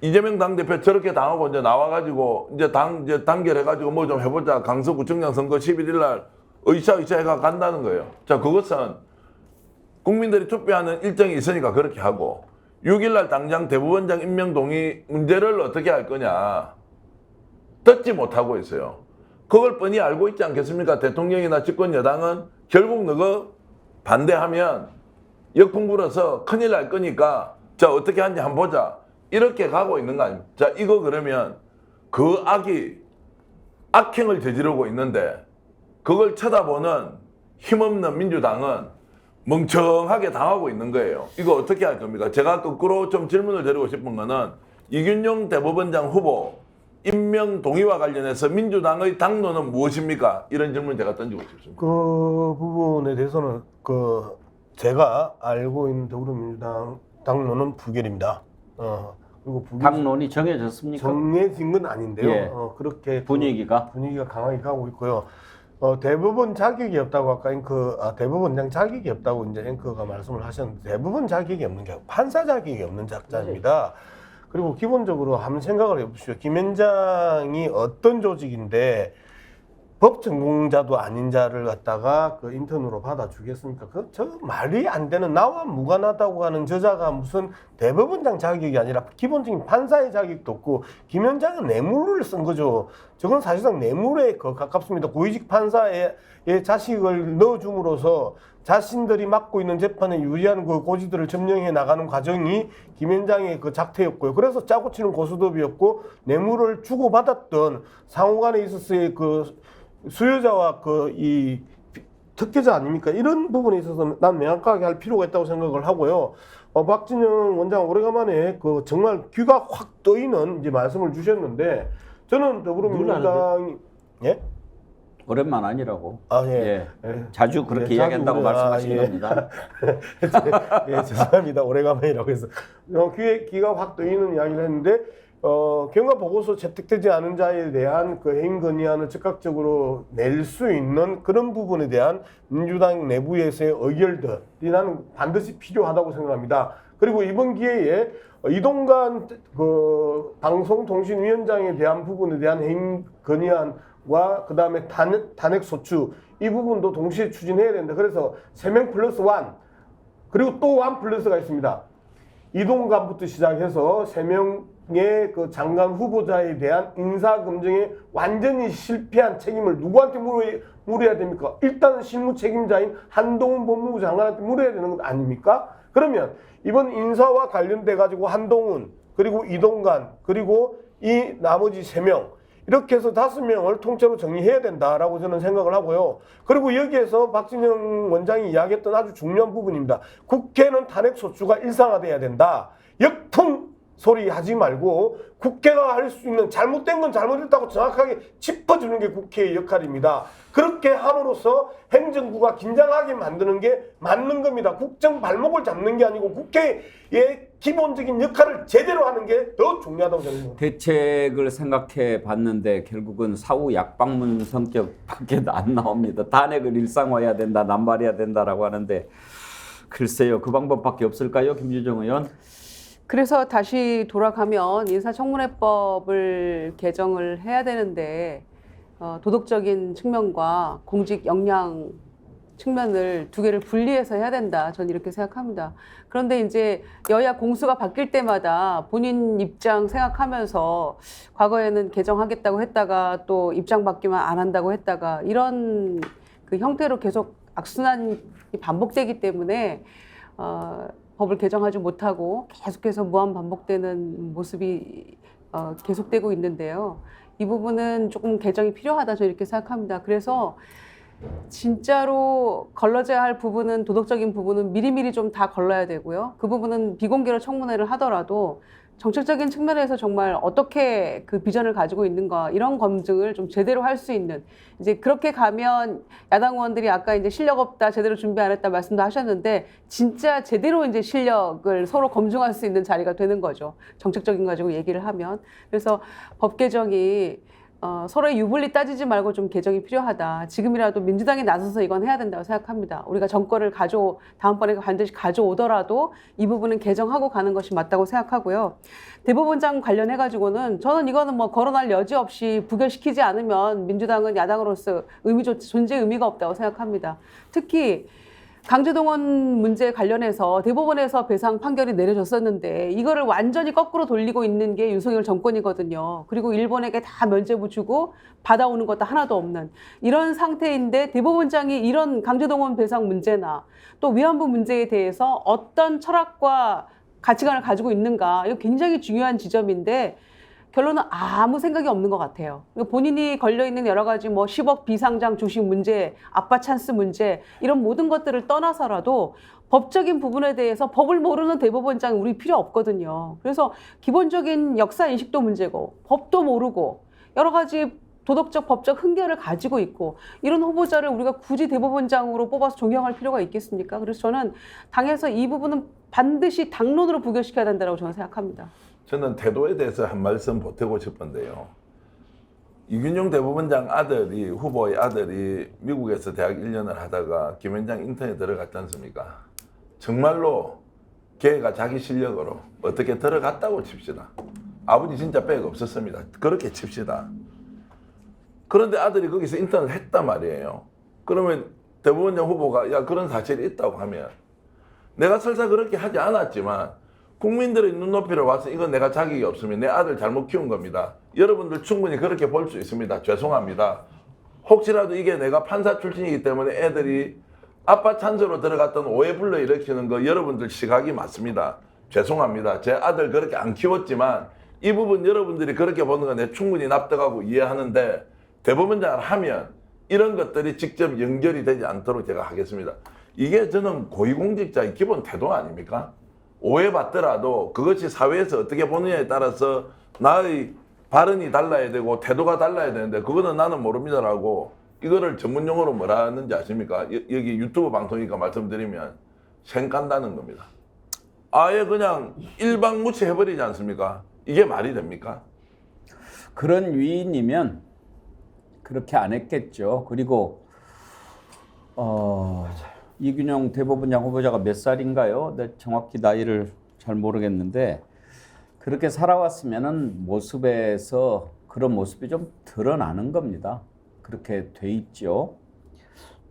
이재명 당대표 저렇게 당하고 이제 나와가지고 이제 단결해가지고 뭐 좀 해보자. 강서구청장 선거 11일날 의샤해가 간다는 거예요. 자, 그것은 국민들이 투표하는 일정이 있으니까 그렇게 하고 6일날 당장 대법원장 임명 동의 문제를 어떻게 할 거냐 듣지 못하고 있어요. 그걸 뻔히 알고 있지 않겠습니까? 대통령이나 집권 여당은 결국 너가 반대하면 역풍 불어서 큰일 날 거니까 자 어떻게 하는지 한번 보자 이렇게 가고 있는 거 아닙니까? 자 이거 그러면 그 악이 악행을 저지르고 있는데 그걸 쳐다보는 힘없는 민주당은 멍청하게 당하고 있는 거예요. 이거 어떻게 할 겁니까? 제가 거꾸로 좀 질문을 드리고 싶은 거는 이균용 대법원장 후보 임명 동의와 관련해서 민주당의 당론은 무엇입니까? 이런 질문을 제가 던지고 싶습니다. 그 부분에 대해서는 제가 알고 있는 더불어민주당 당론은 부결입니다. 그리고 당론이 정해졌습니까? 정해진 건 아닌데요. 예. 그렇게 분위기가 강하게 가고 있고요. 대법원 자격이 없다고 아까 대법원장 자격이 없다고 이제 앵커가 말씀을 하셨는데 대법원 자격이 없는 게 아니고 판사 자격이 없는 작자입니다. 그리고 기본적으로 한번 생각을 해보시죠. 김현장이 어떤 조직인데 법 전공자도 아닌 자를 갖다가 그 인턴으로 받아주겠습니까? 저 말이 안 되는, 나와 무관하다고 하는 저자가 무슨 대법원장 자격이 아니라 기본적인 판사의 자격도 없고, 김현장은 뇌물을 쓴 거죠. 저건 사실상 뇌물에 가깝습니다. 고위직 판사의 자식을 넣어줌으로써 자신들이 맡고 있는 재판에 유리한 그 고지들을 점령해 나가는 과정이 김현장의 그 작태였고요. 그래서 짜고 치는 고스톱이었고, 뇌물을 주고받았던 상호간에 있어서의 그 수요자와 그 이 특혜자 아닙니까? 이런 부분에 있어서 난 명확하게 할 필요가 있다고 생각을 하고요. 박진영 원장 오래간만에 그 정말 귀가 확 떠있는 이제 말씀을 주셨는데, 저는 더불어민주당이 예? 오랜만 아니라고. 아, 예. 자주 그렇게 이야기한다고 말씀하시는 겁니다. 예, 죄송합니다. 오래간만이라고 해서. 귀가 확 떠있는 이야기를 했는데, 경과 보고서 채택되지 않은 자에 대한 그 해임 건의안을 즉각적으로 낼 수 있는 그런 부분에 대한 민주당 내부에서의 의결들이 나는 반드시 필요하다고 생각합니다. 그리고 이번 기회에 이동관 그 방송통신위원장에 대한 부분에 대한 해임 건의안과 그 다음에 탄핵 소추 이 부분도 동시에 추진해야 된다. 그래서 3명 플러스 1 그리고 또 1 플러스가 있습니다. 이동관부터 시작해서 3명의 그 장관 후보자에 대한 인사 검증에 완전히 실패한 책임을 누구한테 물어야 됩니까? 일단은 실무 책임자인 한동훈 법무부 장관한테 물어야 되는 것 아닙니까? 그러면 이번 인사와 관련돼 가지고 한동훈 그리고 이동관 그리고 이 나머지 3명 이렇게 해서 5명을 통째로 정리해야 된다라고 저는 생각을 하고요. 그리고 여기에서 박진영 원장이 이야기했던 아주 중요한 부분입니다. 국회는 탄핵소추가 일상화돼야 된다. 역풍 소리 하지 말고 국회가 할 수 있는 잘못된 건 잘못했다고 정확하게 짚어주는 게 국회의 역할입니다. 그렇게 함으로써 행정부가 긴장하게 만드는 게 맞는 겁니다. 국정 발목을 잡는 게 아니고 국회의 기본적인 역할을 제대로 하는 게 더 중요하다고 생각합니다. 대책을 생각해 봤는데 결국은 사후 약방문 성격밖에 안 나옵니다. 탄핵을 일상화해야 된다, 남발해야 된다라고 하는데 글쎄요, 그 방법밖에 없을까요, 김유정 의원? 그래서 다시 돌아가면 인사청문회법을 개정을 해야 되는데 도덕적인 측면과 공직 역량 측면을 두 개를 분리해서 해야 된다. 저는 이렇게 생각합니다. 그런데 이제 여야 공수가 바뀔 때마다 본인 입장 생각하면서 과거에는 개정하겠다고 했다가 또 입장 바뀌면 안 한다고 했다가 이런 그 형태로 계속 악순환이 반복되기 때문에 법을 개정하지 못하고 계속해서 무한 반복되는 모습이 계속되고 있는데요. 이 부분은 조금 개정이 필요하다 저는 이렇게 생각합니다. 그래서 진짜로 걸러져야 할 부분은 도덕적인 부분은 미리미리 좀 다 걸러야 되고요. 그 부분은 비공개로 청문회를 하더라도 정책적인 측면에서 정말 어떻게 그 비전을 가지고 있는가 이런 검증을 좀 제대로 할 수 있는 이제 그렇게 가면 야당 의원들이 아까 이제 실력 없다 제대로 준비 안 했다 말씀도 하셨는데 진짜 제대로 이제 실력을 서로 검증할 수 있는 자리가 되는 거죠. 정책적인 거 가지고 얘기를 하면. 그래서 법 개정이 서로의 유불리 따지지 말고 좀 개정이 필요하다. 지금이라도 민주당이 나서서 이건 해야 된다고 생각합니다. 우리가 정권을 다음번에 반드시 가져오더라도 이 부분은 개정하고 가는 것이 맞다고 생각하고요. 대법원장 관련해가지고는 저는 이거는 뭐 거론할 여지 없이 부결시키지 않으면 민주당은 야당으로서 존재 의미가 없다고 생각합니다. 특히 강제동원 문제 관련해서 대법원에서 배상 판결이 내려졌었는데 이거를 완전히 거꾸로 돌리고 있는 게 윤석열 정권이거든요. 그리고 일본에게 다 면죄부 주고 받아오는 것도 하나도 없는 이런 상태인데 대법원장이 이런 강제동원 배상 문제나 또 위안부 문제에 대해서 어떤 철학과 가치관을 가지고 있는가 이거 굉장히 중요한 지점인데 결론은 아무 생각이 없는 것 같아요. 본인이 걸려있는 여러 가지 뭐 10억 비상장 주식 문제, 아빠 찬스 문제 이런 모든 것들을 떠나서라도 법적인 부분에 대해서 법을 모르는 대법원장이 우리 필요 없거든요. 그래서 기본적인 역사 인식도 문제고 법도 모르고 여러 가지 도덕적 법적 흥결을 가지고 있고 이런 후보자를 우리가 굳이 대법원장으로 뽑아서 존경할 필요가 있겠습니까? 그래서 저는 당에서 이 부분은 반드시 당론으로 부결시켜야 된다고 저는 생각합니다. 저는 태도에 대해서 한 말씀 보태고 싶은데요. 이균용 대법원장 아들이 후보의 아들이 미국에서 대학 1년을 하다가 김현장 인턴에 들어갔지 않습니까? 정말로 걔가 자기 실력으로 어떻게 들어갔다고 칩시다. 아버지 진짜 백 없었습니다. 그렇게 칩시다. 그런데 아들이 거기서 인턴을 했단 말이에요. 그러면 대법원장 후보가 야 그런 사실이 있다고 하면 내가 설사 그렇게 하지 않았지만 국민들의 눈높이를 와서 이건 내가 자격이 없으면 내 아들 잘못 키운 겁니다. 여러분들 충분히 그렇게 볼 수 있습니다. 죄송합니다. 혹시라도 이게 내가 판사 출신이기 때문에 애들이 아빠 찬스로 들어갔던 오해 불러 일으키는 거 여러분들 시각이 맞습니다. 죄송합니다. 제 아들 그렇게 안 키웠지만 이 부분 여러분들이 그렇게 보는 거 내가 충분히 납득하고 이해하는데 대법원장을 하면 이런 것들이 직접 연결이 되지 않도록 제가 하겠습니다. 이게 저는 고위공직자의 기본 태도 아닙니까? 오해받더라도 그것이 사회에서 어떻게 보느냐에 따라서 나의 발언이 달라야 되고 태도가 달라야 되는데 그거는 나는 모릅니다라고 이거를 전문용어로 뭐라 하는지 아십니까? 여기 유튜브 방송이니까 말씀드리면 생 깐다는 겁니다. 아예 그냥 일방무치 해버리지 않습니까? 이게 말이 됩니까? 그런 위인이면 그렇게 안 했겠죠. 그리고 이균용 대법원장 후보자가 몇 살인가요? 네, 정확히 나이를 잘 모르겠는데 그렇게 살아왔으면은 모습에서 그런 모습이 좀 드러나는 겁니다. 그렇게 돼 있죠.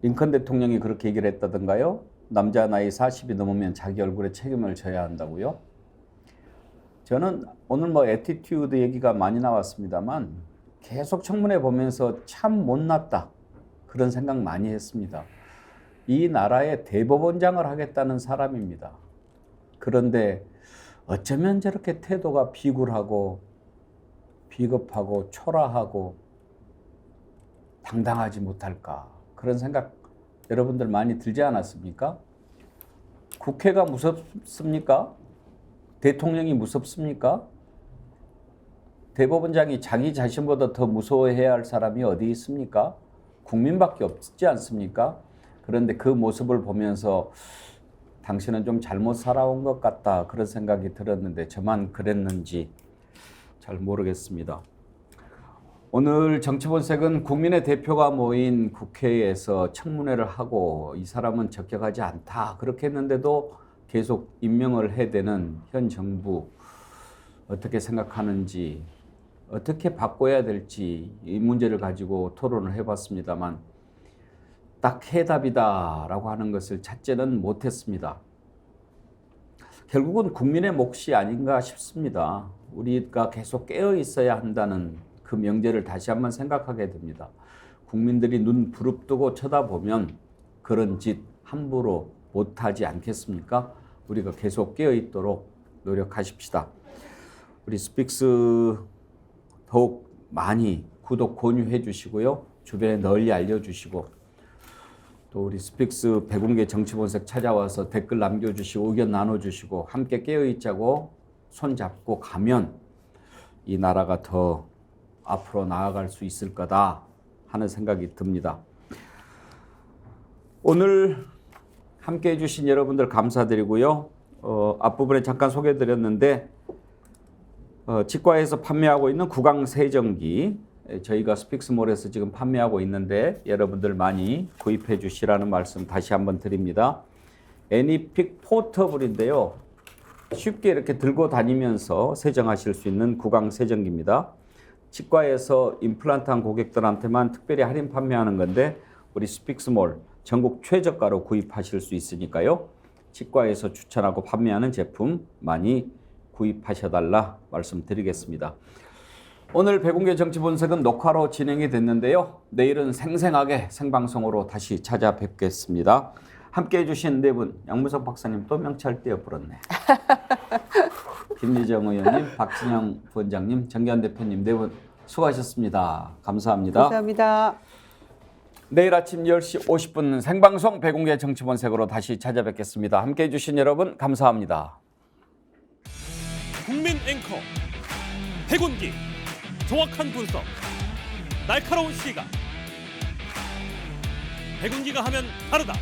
링컨 대통령이 그렇게 얘기를 했다던가요? 남자 나이 40이 넘으면 자기 얼굴에 책임을 져야 한다고요? 저는 오늘 뭐 애티튜드 얘기가 많이 나왔습니다만 계속 청문회 보면서 참 못났다 그런 생각 많이 했습니다. 이 나라의 대법원장을 하겠다는 사람입니다. 그런데 어쩌면 저렇게 태도가 비굴하고 비겁하고 초라하고 당당하지 못할까 그런 생각 여러분들 많이 들지 않았습니까? 국회가 무섭습니까? 대통령이 무섭습니까? 대법원장이 자기 자신보다 더 무서워해야 할 사람이 어디 있습니까? 국민밖에 없지 않습니까? 그런데 그 모습을 보면서 당신은 좀 잘못 살아온 것 같다 그런 생각이 들었는데 저만 그랬는지 잘 모르겠습니다. 오늘 정치본색은 국민의 대표가 모인 국회에서 청문회를 하고 이 사람은 적격하지 않다 그렇게 했는데도 계속 임명을 해대는 현 정부 어떻게 생각하는지 어떻게 바꿔야 될지 이 문제를 가지고 토론을 해봤습니다만 딱 해답이다라고 하는 것을 찾지는 못했습니다. 결국은 국민의 몫이 아닌가 싶습니다. 우리가 계속 깨어 있어야 한다는 그 명제를 다시 한번 생각하게 됩니다. 국민들이 눈 부릅뜨고 쳐다보면 그런 짓 함부로 못하지 않겠습니까? 우리가 계속 깨어 있도록 노력하십시다. 우리 스픽스 더욱 많이 구독 권유해 주시고요. 주변에 널리 알려주시고 또 우리 스픽스 백운계 정치본색 찾아와서 댓글 남겨주시고 의견 나눠주시고 함께 깨어있자고 손잡고 가면 이 나라가 더 앞으로 나아갈 수 있을 거다 하는 생각이 듭니다. 오늘 함께 해주신 여러분들 감사드리고요. 앞부분에 잠깐 소개해드렸는데 치과에서 판매하고 있는 구강 세정기 저희가 스픽스몰에서 지금 판매하고 있는데 여러분들 많이 구입해 주시라는 말씀 다시 한번 드립니다. 애니픽 포터블인데요. 쉽게 이렇게 들고 다니면서 세정하실 수 있는 구강 세정기입니다. 치과에서 임플란트한 고객들한테만 특별히 할인 판매하는 건데 우리 스픽스몰 전국 최저가로 구입하실 수 있으니까요. 치과에서 추천하고 판매하는 제품 많이 구입하셔달라 말씀드리겠습니다. 오늘 백운계 정치본색은 녹화로 진행이 됐는데요. 내일은 생생하게 생방송으로 다시 찾아뵙겠습니다. 함께해 주신 네 분, 양문석 박사님 또 명찰 띄어 불었네. 김미정 의원님, 박진영 부원장님, 정기환 대표님 네 분 수고하셨습니다. 감사합니다. 감사합니다. 내일 아침 10시 50분 생방송 백운계 정치본색으로 다시 찾아뵙겠습니다. 함께해 주신 여러분 감사합니다. 국민 앵커 백운기 정확한 분석 날카로운 시각 백운기가 하면 다르다.